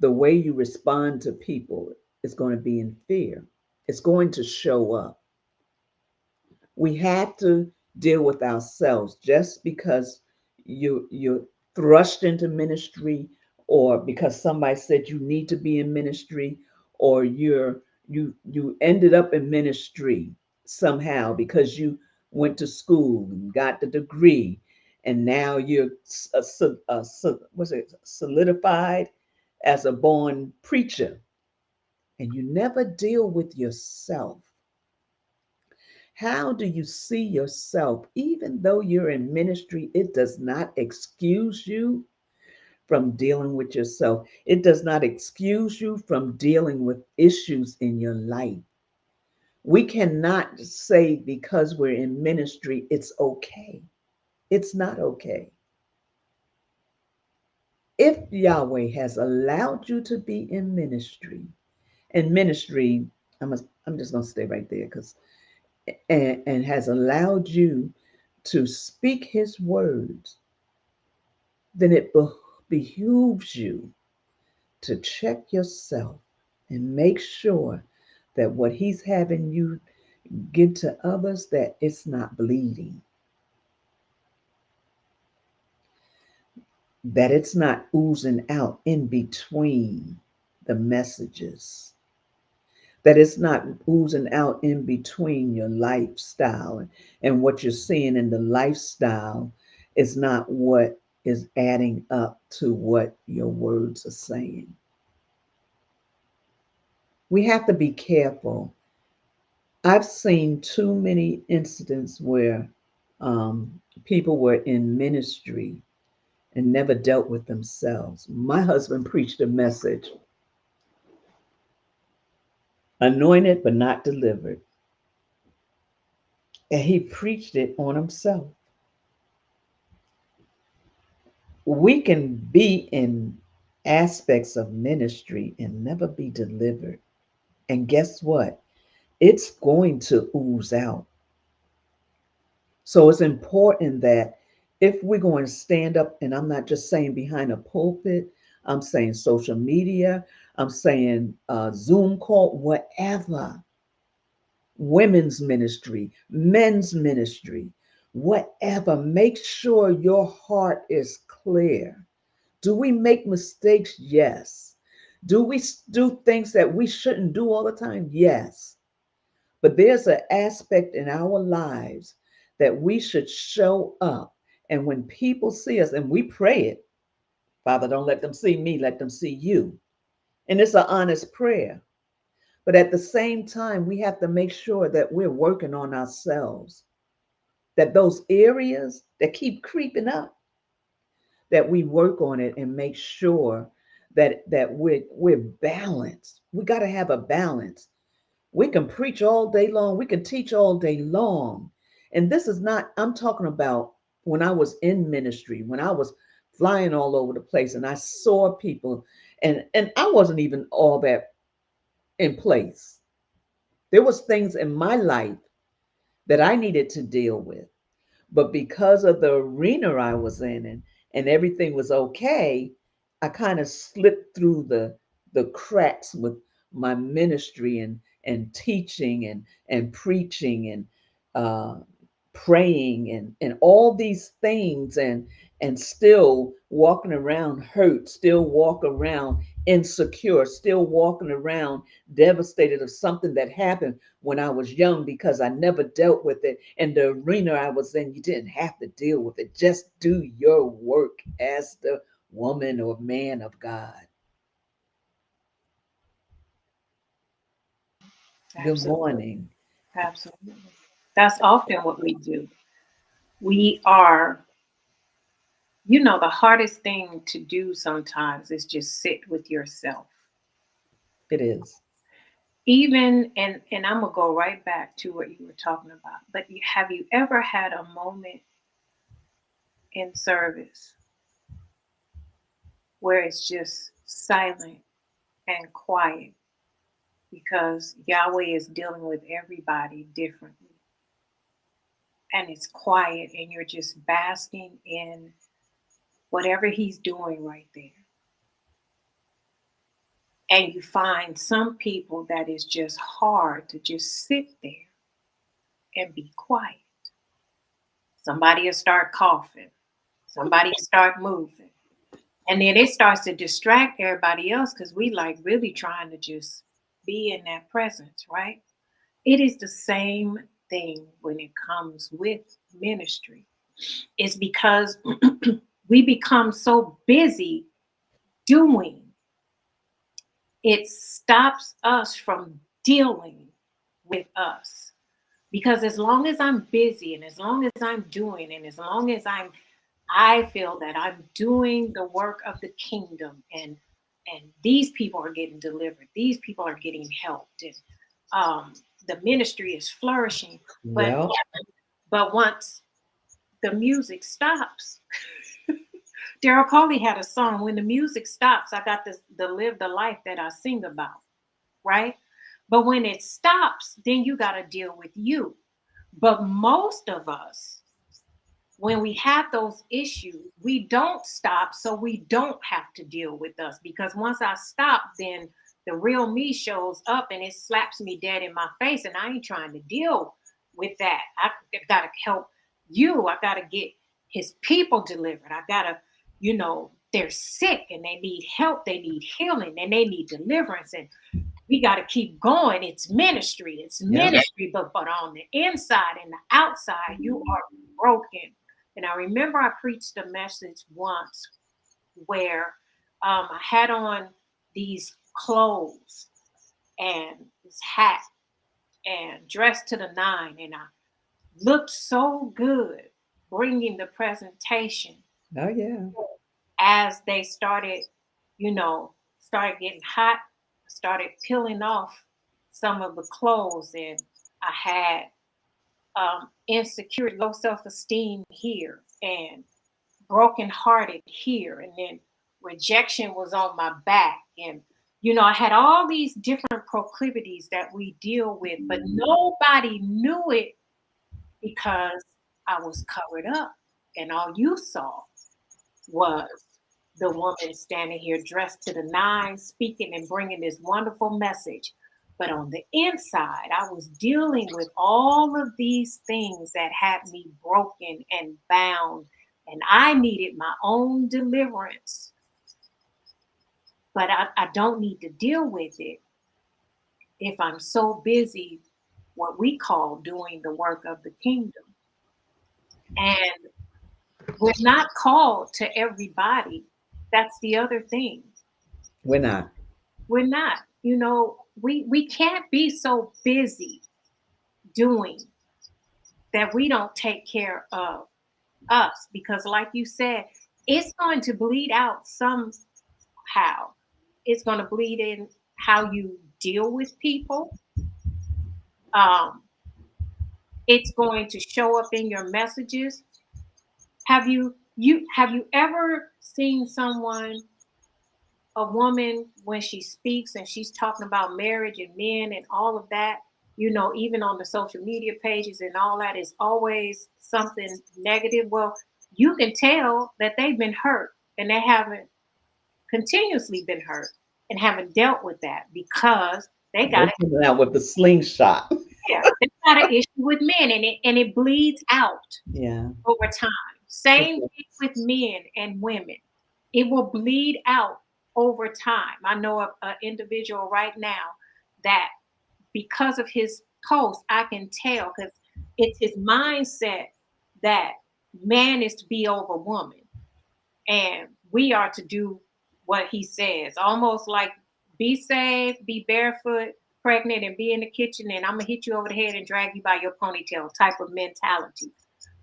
the way you respond to people is going to be in fear. It's going to show up. We have to deal with ourselves. Just because you're thrust into ministry, or because somebody said you need to be in ministry, or you ended up in ministry somehow because you went to school and got the degree, and now you're what's it, solidified as a born preacher, and you never deal with yourself. How do you see yourself? Even though you're in ministry, it does not excuse you from dealing with yourself. It does not excuse you from dealing with issues in your life. We cannot say because we're in ministry, it's okay. It's not okay. If Yahweh has allowed you to be in ministry, and ministry, I'm just going to stay right there because, and has allowed you to speak his words, then it behooves you to check yourself and make sure that what he's having you give to others, that it's not bleeding, that it's not oozing out in between the messages, that it's not oozing out in between your lifestyle, and what you're seeing in the lifestyle is not what is adding up to what your words are saying. We have to be careful. I've seen too many incidents where people were in ministry and never dealt with themselves. My husband preached a message: anointed but not delivered. And he preached it on himself. We can be in aspects of ministry and never be delivered. And guess what? It's going to ooze out. So it's important that if we're going to stand up, and I'm not just saying behind a pulpit, I'm saying social media, I'm saying Zoom call, whatever, women's ministry, men's ministry, whatever, make sure your heart is clear. Do we make mistakes? Yes. Do we do things that we shouldn't do all the time? Yes. But there's an aspect in our lives that we should show up. And when people see us, and we pray it, Father, don't let them see me, let them see you. And it's an honest prayer. But at the same time, we have to make sure that we're working on ourselves, that those areas that keep creeping up, that we work on it and make sure that we're balanced. We got to have a balance. We can preach all day long, we can teach all day long. And this is not, I'm talking about when I was in ministry, when I was flying all over the place and I saw people, and I wasn't even all that in place. There was things in my life that I needed to deal with. But because of the arena I was in, and everything was okay, I kind of slipped through the cracks with my ministry and teaching and preaching and uh, praying and all these things, and still walking around hurt, still walk around insecure, still walking around devastated of something that happened when I was young because I never dealt with it. And the arena I was in, you didn't have to deal with it. Just do your work as the woman or man of God. Good Absolutely. morning. Absolutely. That's often what we do. We are, the hardest thing to do sometimes is just sit with yourself. It is. Even, and I'm gonna go right back to what you were talking about, but have you ever had a moment in service where it's just silent and quiet because Yahweh is dealing with everybody differently, and it's quiet and you're just basking in whatever he's doing right there? And you find some people that is just hard to just sit there and be quiet. Somebody will start coughing, somebody will start moving, and then it starts to distract everybody else because we like really trying to just be in that presence, right? It is the same thing when it comes with ministry. It's because we become so busy doing, it stops us from dealing with us. Because as long as I'm busy and as long as I'm doing and as long as I feel that I'm doing the work of the kingdom, and these people are getting delivered, these people are getting helped, and the ministry is flourishing. But Well, but once the music stops, Daryl Coley had a song, "When the music stops, I got this to live the life that I sing about," right? But when it stops, then you got to deal with you. But most of us, when we have those issues, we don't stop, so we don't have to deal with us. Because once I stop, then the real me shows up and it slaps me dead in my face, and I ain't trying to deal with that. I got to help you. I got to get his people delivered. I got to, they're sick and they need help, they need healing, and they need deliverance. And we got to keep going. It's ministry. It's yeah. ministry. But on the inside and the outside, you are broken. And I remember I preached a message once where I had on these clothes and this hat and dressed to the nine, and I looked so good bringing the presentation. Oh, yeah. As they started, started getting hot, started peeling off some of the clothes, and I had insecurity, low self-esteem here, and brokenhearted here, and then rejection was on my back, and I had all these different proclivities that we deal with, but nobody knew it because I was covered up, and all you saw was the woman standing here dressed to the nines, speaking and bringing this wonderful message. But on the inside, I was dealing with all of these things that had me broken and bound, and I needed my own deliverance. But I don't need to deal with it if I'm so busy, what we call doing the work of the kingdom. And we're not called to everybody. That's the other thing. We're not. We're not. We can't be so busy doing that we don't take care of us, because like you said, it's going to bleed out somehow. It's going to bleed in how you deal with people. Um, it's going to show up in your messages. Have you ever seen someone, a woman, when she speaks and she's talking about marriage and men and all of that, even on the social media pages and all that, is always something negative. Well, you can tell that they've been hurt and they haven't continuously been hurt and haven't dealt with that because they got They coming out with the slingshot. they got an issue with men, and it bleeds out Yeah. over time. Same thing with men and women. It will bleed out over time. I know an individual right now that, because of his post, I can tell, because it's his mindset that man is to be over woman and we are to do what he says. Almost like, be safe, be barefoot, pregnant, and be in the kitchen, and I'm gonna hit you over the head and drag you by your ponytail type of mentality.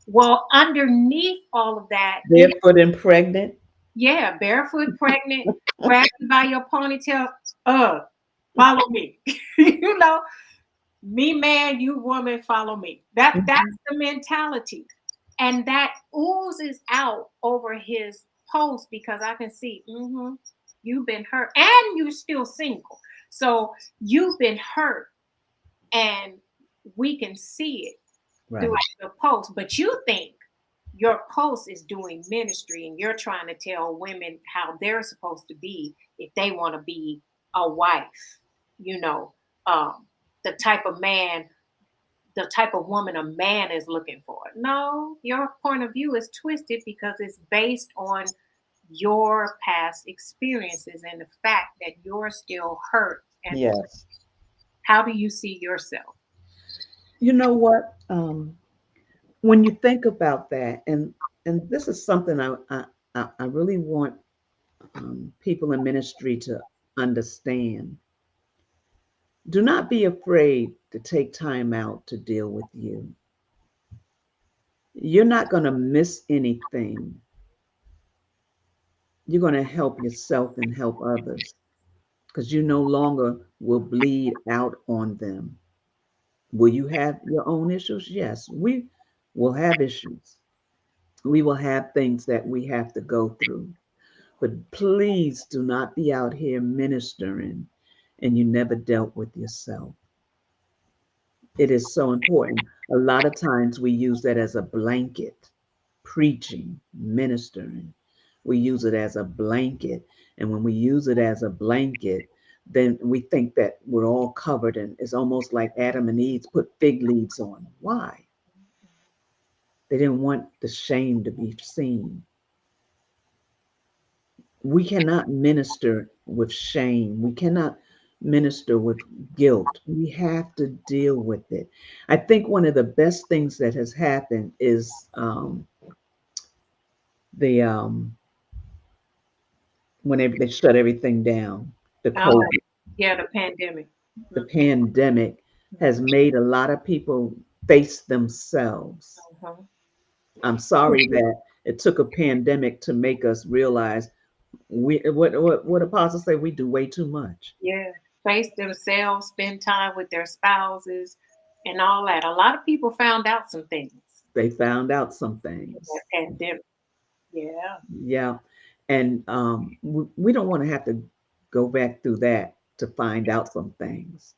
Well, underneath all of that, Barefoot and pregnant. yeah, barefoot, pregnant, grab you by your ponytail. Follow me. you know, Me man, you woman, follow me. That's the mentality, and that oozes out over his post because I can see, you've been hurt, and you're still single, so you've been hurt, and we can see it Right. throughout your post. But you think your post is doing ministry, and you're trying to tell women how they're supposed to be if they want to be a wife, you know, um, the type of man, the type of woman a man is looking for. No, your point of view is twisted because it's based on your past experiences and the fact that you're still hurt. And Yes. how do you see yourself? You know what? When you think about that, and this is something I really want people in ministry to understand. Do not be afraid to take time out to deal with you. You're not going to miss anything. You're going to help yourself and help others because you no longer will bleed out on them. Will you have your own issues? Yes, we will have issues. We will have things that we have to go through. But please do not be out here ministering and you never dealt with yourself. It is so important. A lot of times we use that as a blanket, preaching, ministering. We use it as a blanket. And when we use it as a blanket, then we think that we're all covered. And it's almost like Adam and Eve put fig leaves on. Why? They didn't want the shame to be seen. We cannot minister with shame. We cannot minister with guilt. We have to deal with it. I think one of the best things that has happened is the when they shut everything down, the Oh, COVID, yeah, the pandemic. the pandemic has made a lot of people face themselves. Mhm. I'm sorry that it took a pandemic to make us realize what apostles say we do way too much. Yeah, face themselves, spend time with their spouses, and all that. A lot of people found out some things They found out some in things. that pandemic. Yeah. Yeah. And we don't want to have to go back through that to find out some things.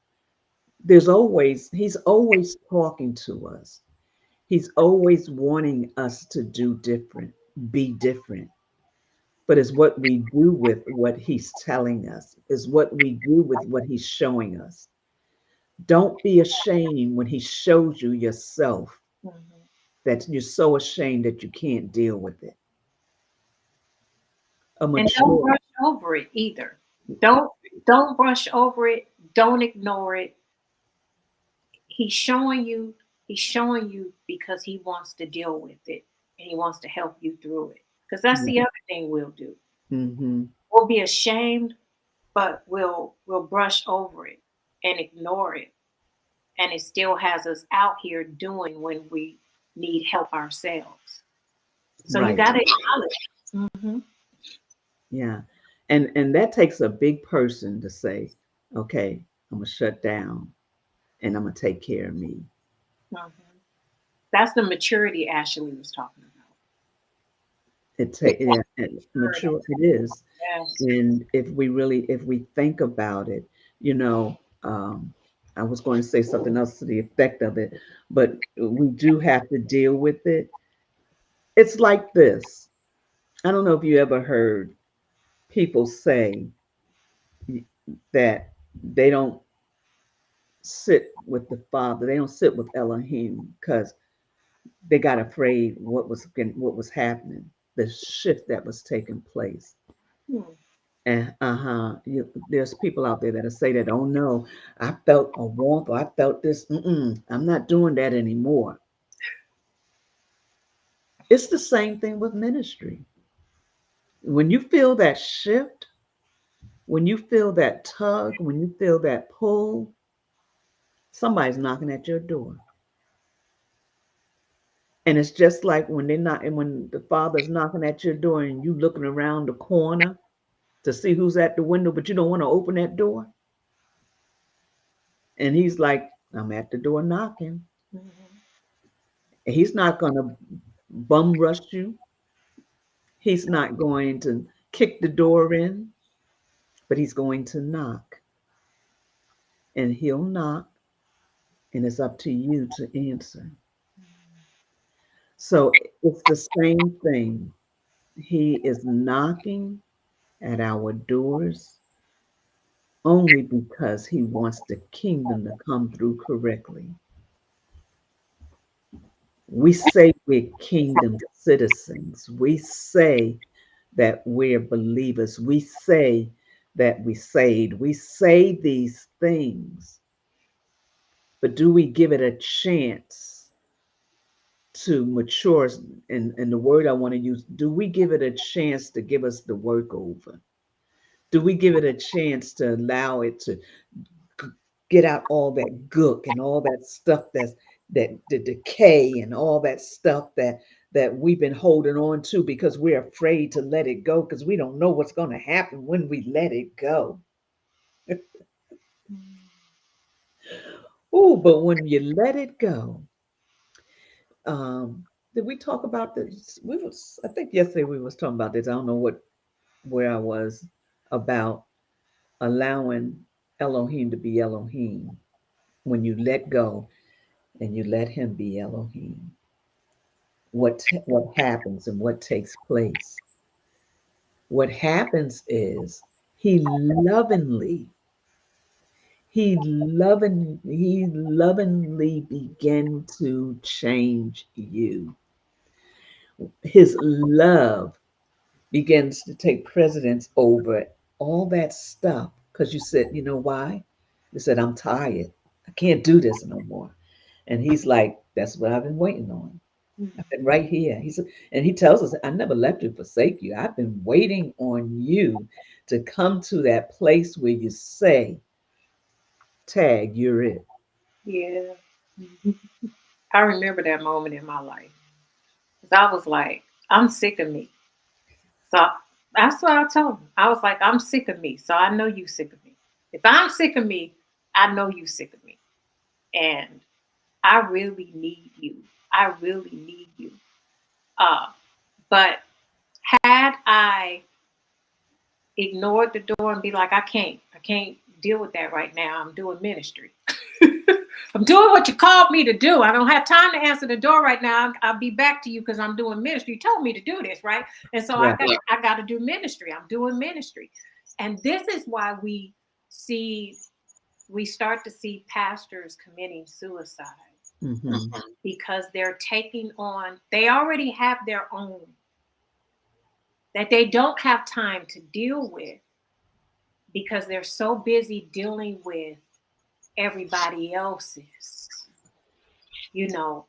He's always talking to us. He's always wanting us to do different, be different. But it's what we do with what he's telling us, is what we do with what he's showing us. Don't be ashamed when he shows you yourself Mhm. that you're so ashamed that you can't deal with it. A And don't mature, brush over it either. Don't don't brush over it. Don't ignore it. He's showing you. He's showing you because he wants to deal with it and he wants to help you through it. Because that's the other thing we'll do. mm-hmm, We'll be ashamed, but we'll brush over it and ignore it, and it still has us out here doing when we need help ourselves. So you right. got to acknowledge. Mm-hmm. Yeah. And that takes a big person to say, okay, I'm gonna shut down and I'm gonna take care of me. Mm-hmm. That's the maturity Ashley was talking about. It take yeah, Maturity. mature it is. Yes. And if we think about it, you know, I was going to say something else to the effect of it, but we do have to deal with it. It's like this. I don't know if you ever heard people say that they don't sit with the Father, they don't sit with Elohim because they got afraid what was happening, the shift that was taking place. Hmm. And there's people out there that'll say that, oh no, I felt a warmth, or I felt this. I'm not doing that anymore. It's the same thing with ministry. When you feel that shift, when you feel that tug, when you feel that pull, somebody's knocking at your door. And it's just like when they're not, and when the father's knocking at your door and you looking around the corner to see who's at the window, but you don't want to open that door. And he's like, I'm at the door knocking. Mm-hmm. And he's not going to bum rush you. He's not going to kick the door in, but he's going to knock. And he'll knock, and it's up to you to answer. So it's the same thing. He is knocking at our doors only because he wants the kingdom to come through correctly. We say we're kingdom citizens. We say that we're believers. We say that we saved. We say these things, but do we give it a chance to mature? And the word I want to use, do we give it a chance to give us the work over? Do we give it a chance to allow it to get out all that gook and all that stuff that the decay and all that stuff that we've been holding on to because we're afraid to let it go because we don't know what's going to happen when we let it go. Oh, but when you let it go, um, did we talk about this? I think yesterday we was talking about this. I don't know where I was about allowing Elohim to be Elohim. When you let go and you let him be Elohim, what happens and what takes place? What happens is he lovingly he lovingly began to change you. His love begins to take precedence over all that stuff because you said, you know why? You said, I'm tired. I can't do this no more. And he's like, that's what I've been waiting on. I've been right here. And he tells us, I never left you, forsake you. I've been waiting on you to come to that place where you say, tag, you're it. Yeah. Mhm. I remember that moment in my life. 'Cause I was like, I'm sick of me. So that's what I told him. I was like, I'm sick of me. So I know you sick of me. If I'm sick of me, I know you sick of me. And I really need you. I really need you. Uh, but had I ignored the door and be like, I can't deal with that right now. I'm doing ministry. I'm doing what you called me to do. I don't have time to answer the door right now. I'll be back to you because I'm doing ministry. You told me to do this, right? And so Right. I got to do ministry. I'm doing ministry. And this is why we start to see pastors committing suicide Hmm. because they're taking on, they already have their own that they don't have time to deal with because they're so busy dealing with everybody else's. You know,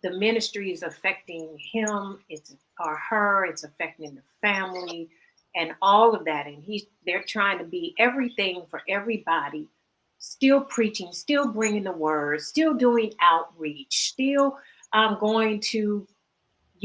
the ministry is affecting him, it's or her, it's affecting the family and all of that. And they're trying to be everything for everybody, still preaching, still bringing the word, still doing outreach, still going to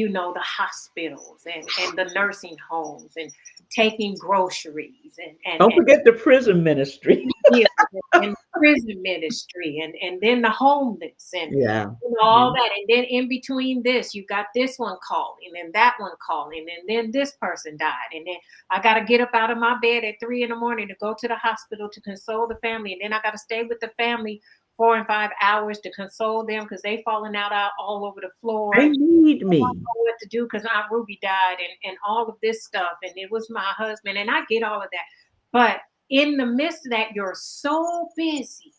the hospitals and the nursing homes and taking groceries Don't forget the prison ministry. yeah, and prison ministry and then the homeless and Yeah. all that. And then in between this, you got this one calling and that one calling, and then this person died. And then I got to get up out of my bed at 3 a.m. to go to the hospital to console the family. And then I got to stay with the family 4 and 5 hours to console them because they falling out all over the floor. They need I me. don't know what to do because Aunt Ruby died and all of this stuff. And it was my husband. And I get all of that. But in the midst of that, you're so busy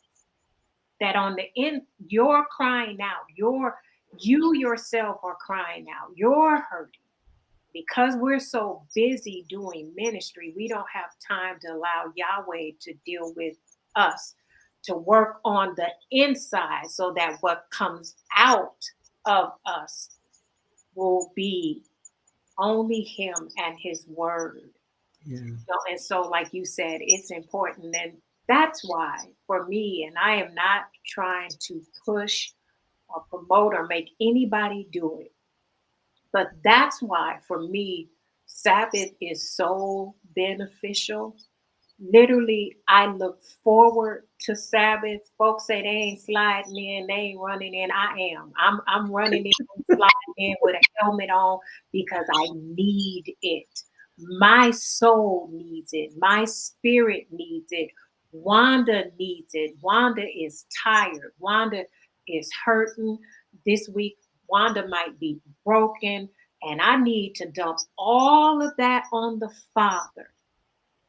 that on the end, you're crying out. You yourself are crying out. You're hurting. Because we're so busy doing ministry, we don't have time to allow Yahweh to deal with us, to work on the inside so that what comes out of us will be only him and his word. Yeah. And so, like you said, it's important. And that's why for me, and I am not trying to push or promote or make anybody do it, but that's why for me, Sabbath is so beneficial. Literally, I look forward to Sabbath. Folks say they ain't sliding in, they ain't running in. I am. I'm running in, sliding in with a helmet on because I need it. My soul needs it. My spirit needs it. Wanda needs it. Wanda is tired. Wanda is hurting. This week, Wanda might be broken. And I need to dump all of that on the Father.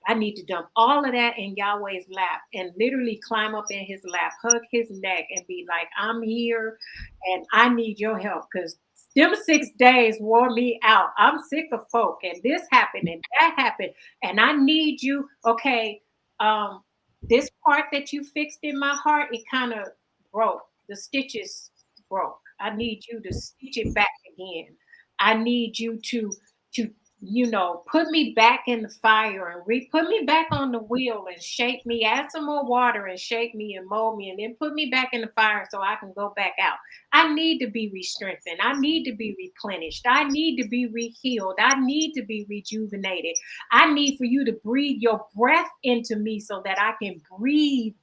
I need to dump all of that in Yahweh's lap and literally climb up in his lap, hug his neck, and be like, I'm here and I need your help because them 6 days wore me out. I'm sick of folk and this happened and that happened. And I need you. Okay. This part that you fixed in my heart, it kind of broke. The stitches broke. I need you to stitch it back again. I need you to put me back in the fire and put me back on the wheel and shake me, add some more water and shake me and mold me, and then put me back in the fire so I can go back out. I need to be re-strengthened. I need to be replenished. I need to be re-healed. I need to be rejuvenated. I need for you to breathe your breath into me so that I can breathe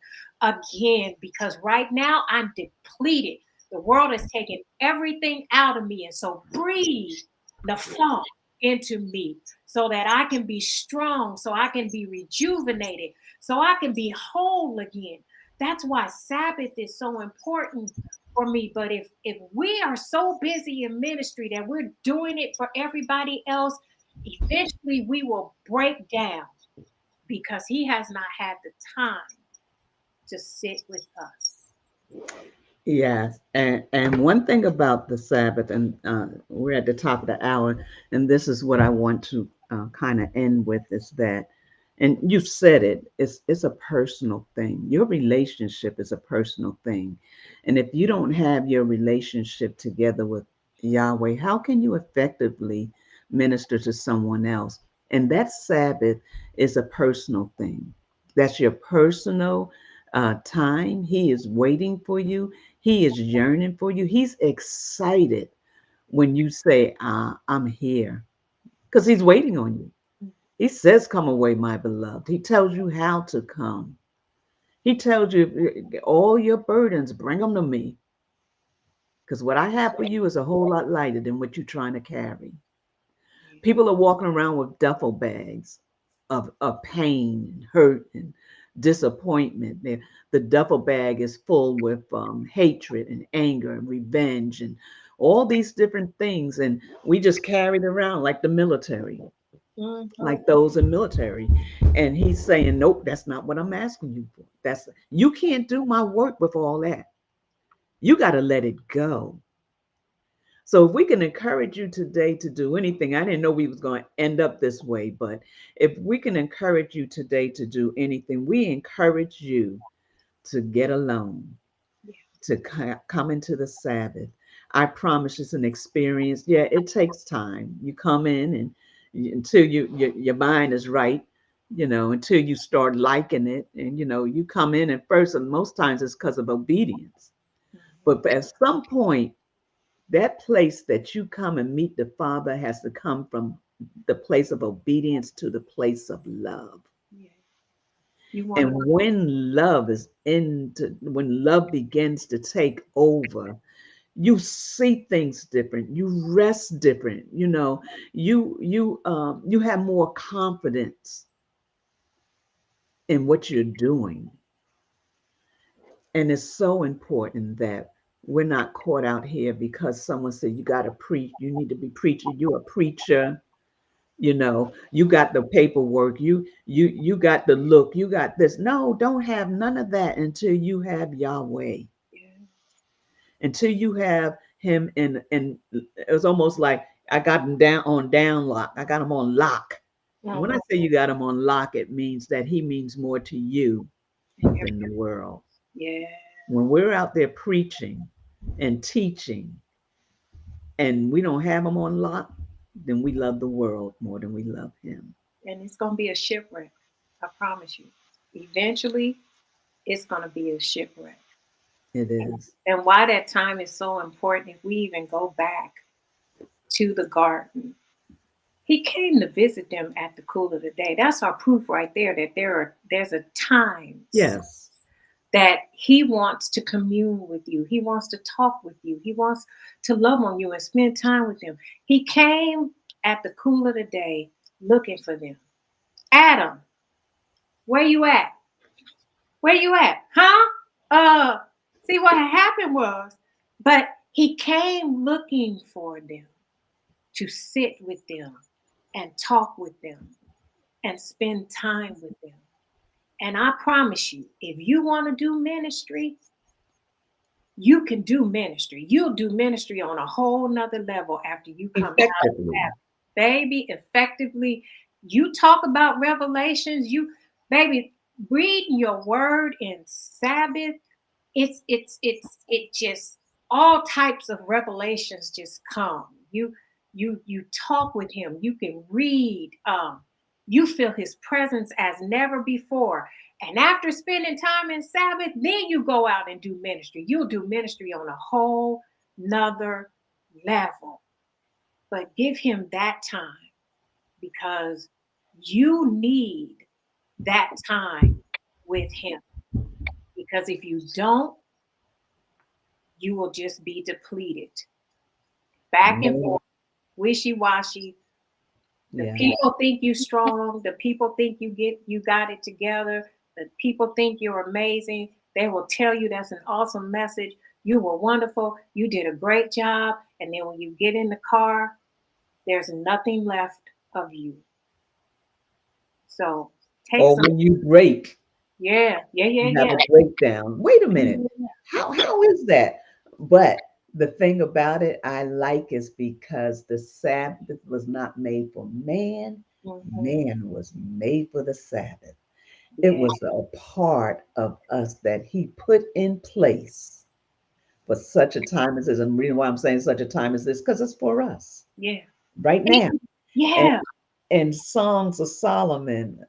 again, because right now I'm depleted. The world has taken everything out of me. And so breathe the flow into me so that I can be strong, so I can be rejuvenated, so I can be whole again. That's why Sabbath is so important for me. But if we are so busy in ministry that we're doing it for everybody else, eventually we will break down because he has not had the time to sit with us. Yes, and one thing about the Sabbath, and we're at the top of the hour, and this is what I want to kind of end with, is that, and you've said it, it's a personal thing. Your relationship is a personal thing, and if you don't have your relationship together with Yahweh, how can you effectively minister to someone else? And that Sabbath is a personal thing. That's your personal time. He is waiting for you. He is yearning for you. He's excited when you say, I'm here, because he's waiting on you. He says, come away, my beloved. He tells you how to come. He tells you all your burdens, bring them to me, because what I have for you is a whole lot lighter than what you're trying to carry. People are walking around with duffel bags of pain and hurt and disappointment. The duffel bag is full with hatred and anger and revenge and all these different things. And we just carry it around like the military, like those in military. And he's saying, nope, that's not what I'm asking you for. You can't do my work with all that. You got to let it go. So if we can encourage you today to do anything, I didn't know we was going to end up this way, but if we can encourage you today to do anything, we encourage you to get alone, to come into the Sabbath. I promise it's an experience. Yeah, it takes time. You come in and until your mind is right, until you start liking it. And, you come in and first, and most times it's because of obedience. But at some point, That place that you come and meet the Father has to come from the place of obedience to the place of love. Yeah. You want And to. when love begins to take over, you see things different. You rest different. You have more confidence in what you're doing. And it's so important that we're not caught out here because someone said you got to preach, you need to be preaching, you're a preacher, you got the paperwork, you got the look, you got this. No, don't have none of that until you have Yahweh, Yeah. until you have him in it was almost like I got him down on down lock. I got him on lock. And when I Mhm. say you got him on lock, it means that he means more to you than the world. Yeah. When we're out there preaching and teaching and we don't have him on lock, then we love the world more than we love him. And it's going to be a shipwreck. I promise you. Eventually, it's going to be a shipwreck. It is. And why that time is so important, if we even go back to the garden, he came to visit them at the cool of the day. That's our proof right there that there's a time Yes. that he wants to commune with you. He wants to talk with you. He wants to love on you and spend time with them. He came at the cool of the day looking for them. Adam, where you at? Where you at? Huh? See what had happened was, but he came looking for them to sit with them and talk with them and spend time with them. And I promise you, if you want to do ministry, you can do ministry. You'll do ministry on a whole nother level after you come out of Effectively. that. Baby, effectively. You talk about revelations, baby, reading your word in Sabbath, it just all types of revelations just come. You talk with him, you can read, you feel his presence as never before. And after spending time in Sabbath, then you go out and do ministry. You'll do ministry on a whole nother level. But give him that time because you need that time with him. Because if you don't, you will just be depleted. Back and forth, wishy-washy. The Yeah. people think you strong. The people think you got it together. The people think you're amazing. They will tell you that's an awesome message. You were wonderful. You did a great job. And then when you get in the car, there's nothing left of you. So take Or some. when you break, Yeah. you have a breakdown. Wait a minute. How is that? But the thing about it I like is because the Sabbath was not made for man. Mhm. Man was made for the Sabbath. It Yeah. was a part of us that he put in place for such a time as this. And the reason why I'm saying such a time as this, because it's for us Yeah. right now. And Yeah. in Songs of Solomon,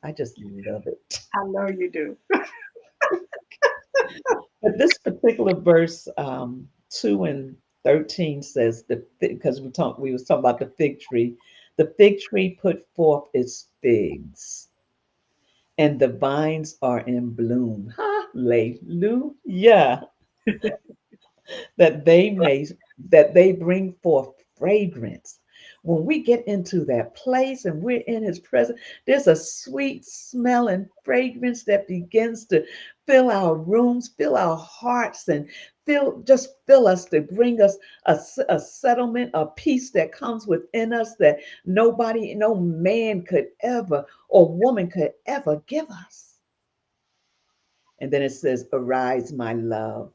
I just love it. I know you do. But this particular verse, 2 and 13 says because we was talking about the fig tree. The fig tree put forth its figs, and the vines are in bloom. Hallelujah! that they may that they bring forth fragrance. When we get into that place and we're in his presence, there's a sweet smell and fragrance that begins to fill our rooms, fill our hearts, and fill us to bring us a settlement, a peace that comes within us that no man could ever or woman could ever give us. And then it says, arise, my love,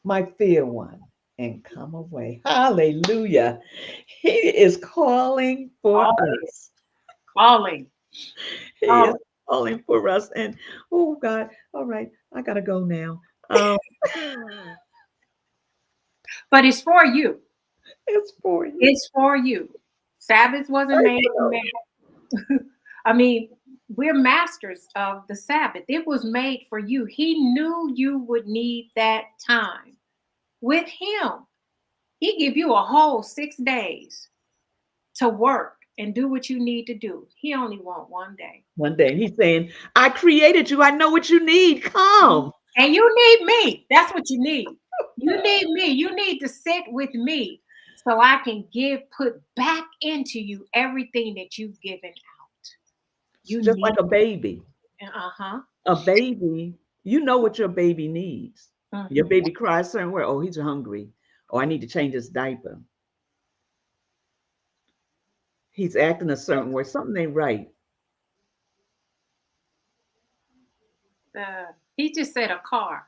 my fair one, and come away. Hallelujah. He is calling for Calling. us. Calling. He is Calling. calling for us. And oh God, all right, I gotta go now. Um, But it's for you. it's for you. It's for you. Sabbath wasn't made for Personal. man. I mean, we're masters of the Sabbath. It was made for you. He knew you would need that time with him. He give you a whole 6 days to work and do what you need to do. He only want one day. One day he's saying, I created you. I know what you need. Come. And you need me. That's what you need. You need me. You need to sit with me so I can put back into you everything that you've given out. You Just need, like a baby. uh-huh. A baby, you know what your baby needs. Your Mhm. baby cries certain where, oh, he's hungry. Oh, I need to change his diaper. He's acting a certain way. Something ain't right. He just said a car.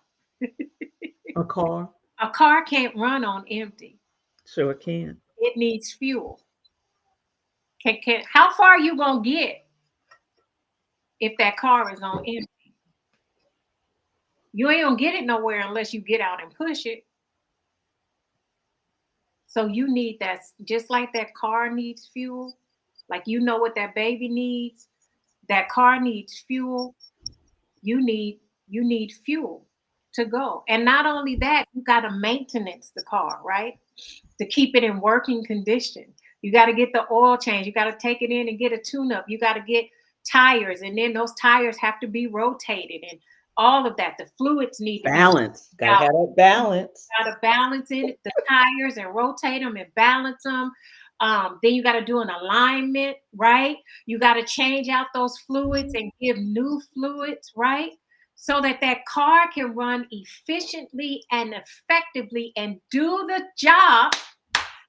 A car A car can't run on empty. sure can. It needs fuel. How far you gonna get if that car is on empty? You ain't gonna get it nowhere unless you get out and push it. So you need that, just like that car needs fuel, like you know what that baby needs, that car needs fuel. You need fuel to go. And not only that, you got to maintenance the car, right? To keep it in working condition. You got to get the oil change. You got to take it in and get a tune up. You got to get tires, and then those tires have to be rotated and all of that. The fluids need to Balance. be Gotta have that balance. got to balance it, the tires, and rotate them and balance them. Then you got to do an alignment, right? You got to change out those fluids and give new fluids, right? So that that car can run efficiently and effectively and do the job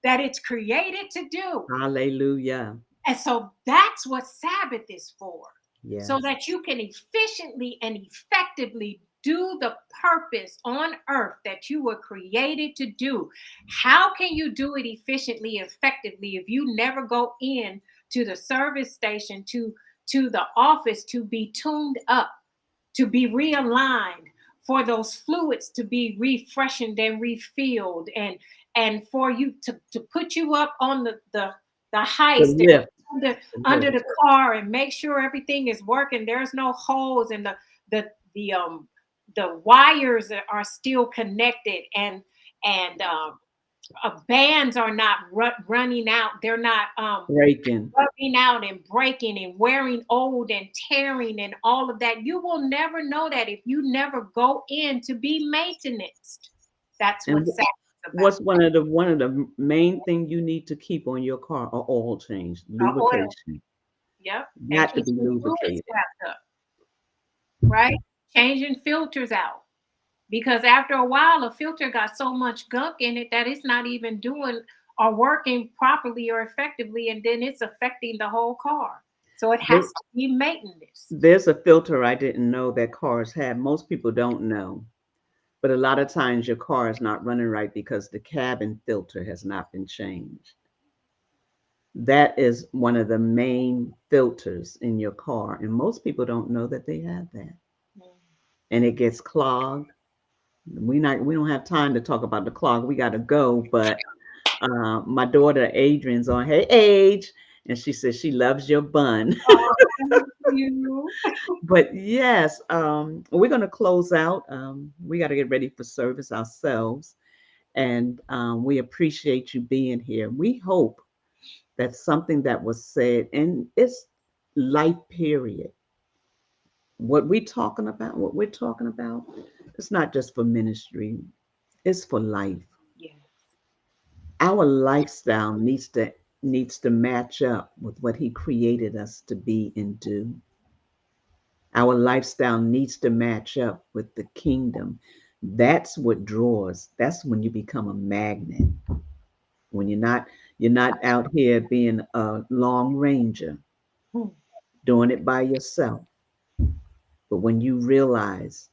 that it's created to do. Hallelujah. And so that's what Sabbath is for. Yes. So that you can efficiently and effectively do the purpose on earth that you were created to do. How can you do it efficiently, effectively, if you never go in to the service station, to the office to be tuned up, to be realigned, for those fluids to be refreshened and refilled, and for you to put you up on the The heist lift. under the car and make sure everything is working. There's no holes, and the wires are still connected, and bands are not running out. They're not Breaking. rubbing out and breaking and wearing old and tearing and all of that. You will never know that if you never go in to be maintenance. That's And what Sabbath is about. what's one of the main thing you need to keep on your car? An oil change, Oil. lubrication. Yep. Got to And be keep the fluids lubricated. wrapped up, right? Changing filters out. Because after a while, a filter got so much gunk in it that it's not even doing or working properly or effectively, and then it's affecting the whole car. So it has to be maintenance. There's a filter I didn't know that cars have. Most people don't know. But a lot of times your car is not running right because the cabin filter has not been changed. That is one of the main filters in your car. And most people don't know that they have that. And it gets clogged. We don't have time to talk about the clog. We got to go. But my daughter Adrian's on. Hey, Age. And she says she loves your bun. Oh, thank you. But yes, we're going to close out. We got to get ready for service ourselves. And we appreciate you being here. We hope that something that was said, and it's life period. What we're talking about, it's not just for ministry, it's for life. Yeah. Our lifestyle needs to match up with what he created us to be and do. Our lifestyle needs to match up with the kingdom. That's what draws. That's when you become a magnet. When you're not out here being a long ranger, doing it by yourself. But when you realize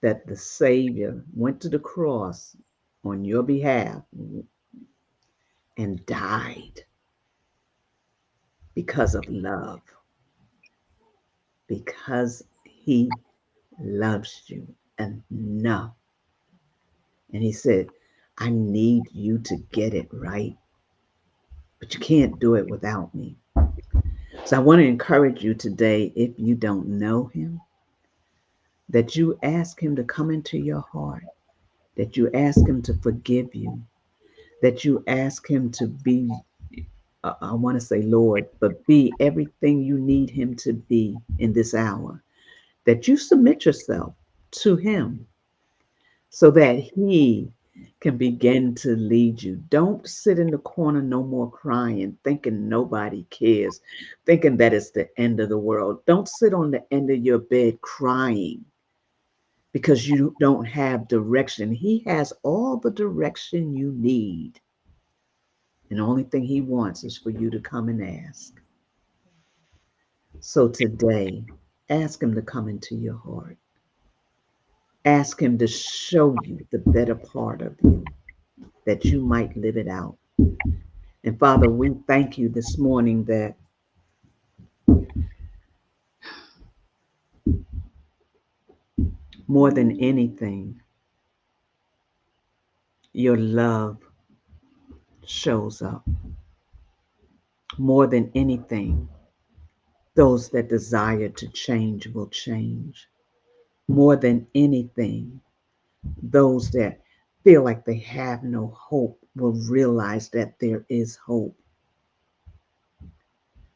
that the Savior went to the cross on your behalf and died because of love, because he loves you enough. And he said, I need you to get it right, but you can't do it without me. So I want to encourage you today, if you don't know him, that you ask him to come into your heart, that you ask him to forgive you, that you ask him to be, I want to say Lord, but be everything you need him to be in this hour, that you submit yourself to him so that he can begin to lead you. Don't sit in the corner no more crying, thinking nobody cares, thinking that it's the end of the world. Don't sit on the end of your bed crying because you don't have direction. He has all the direction you need. And the only thing he wants is for you to come and ask. So today, ask him to come into your heart. Ask him to show you the better part of you that you might live it out. And Father, we thank you this morning that more than anything, your love shows up. More than anything, those that desire to change will change. More than anything, those that feel like they have no hope will realize that there is hope.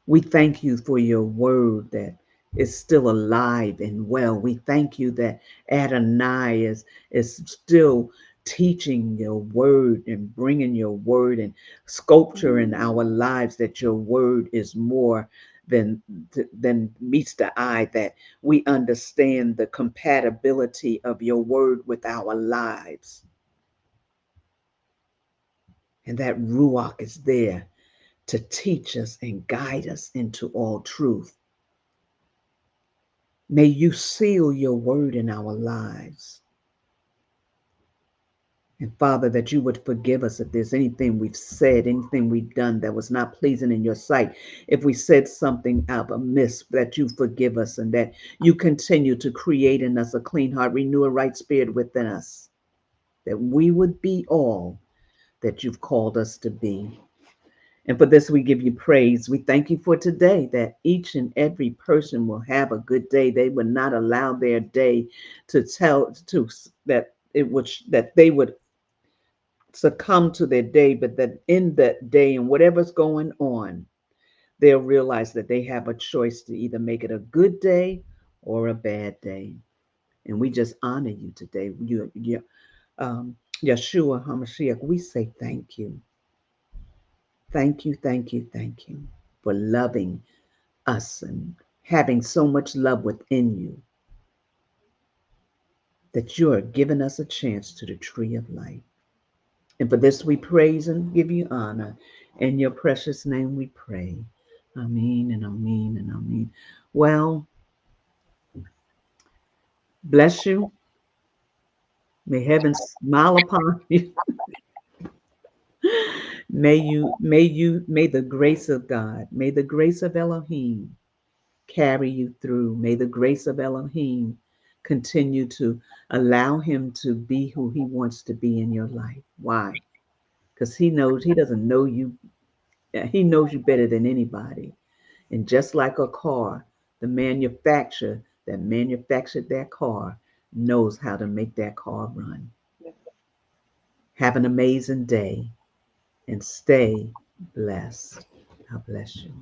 We thank you for your word that is still alive and well. We thank you that Adonai is still teaching your word and bringing your word and sculpture in our lives, that your word is more than meets the eye, that we understand the compatibility of your word with our lives, and that Ruach is there to teach us and guide us into all truth. May you seal your word in our lives. And Father, that you would forgive us if there's anything we've said, anything we've done that was not pleasing in your sight. If we said something out amiss, that you forgive us and that you continue to create in us a clean heart, renew a right spirit within us, that we would be all that you've called us to be. And for this, we give you praise. We thank you for today, that each and every person will have a good day. They would not allow their day to tell to that it would that they would succumb to their day, but that in that day and whatever's going on, they'll realize that they have a choice to either make it a good day or a bad day. And we just honor you today. Yeshua HaMashiach, we say thank you. Thank you, thank you, thank you for loving us and having so much love within you that you are giving us a chance to the tree of life. And for this we praise and give you honor. In your precious name we pray. Amen and amen and amen. Well, bless you. May heaven smile upon you. May the grace of God, may the grace of Elohim carry you through. May the grace of Elohim continue to allow him to be who he wants to be in your life. Why? Because he doesn't know you. He knows you better than anybody. And just like a car, the manufacturer that manufactured that car knows how to make that car run. Have an amazing day and stay blessed. God bless you.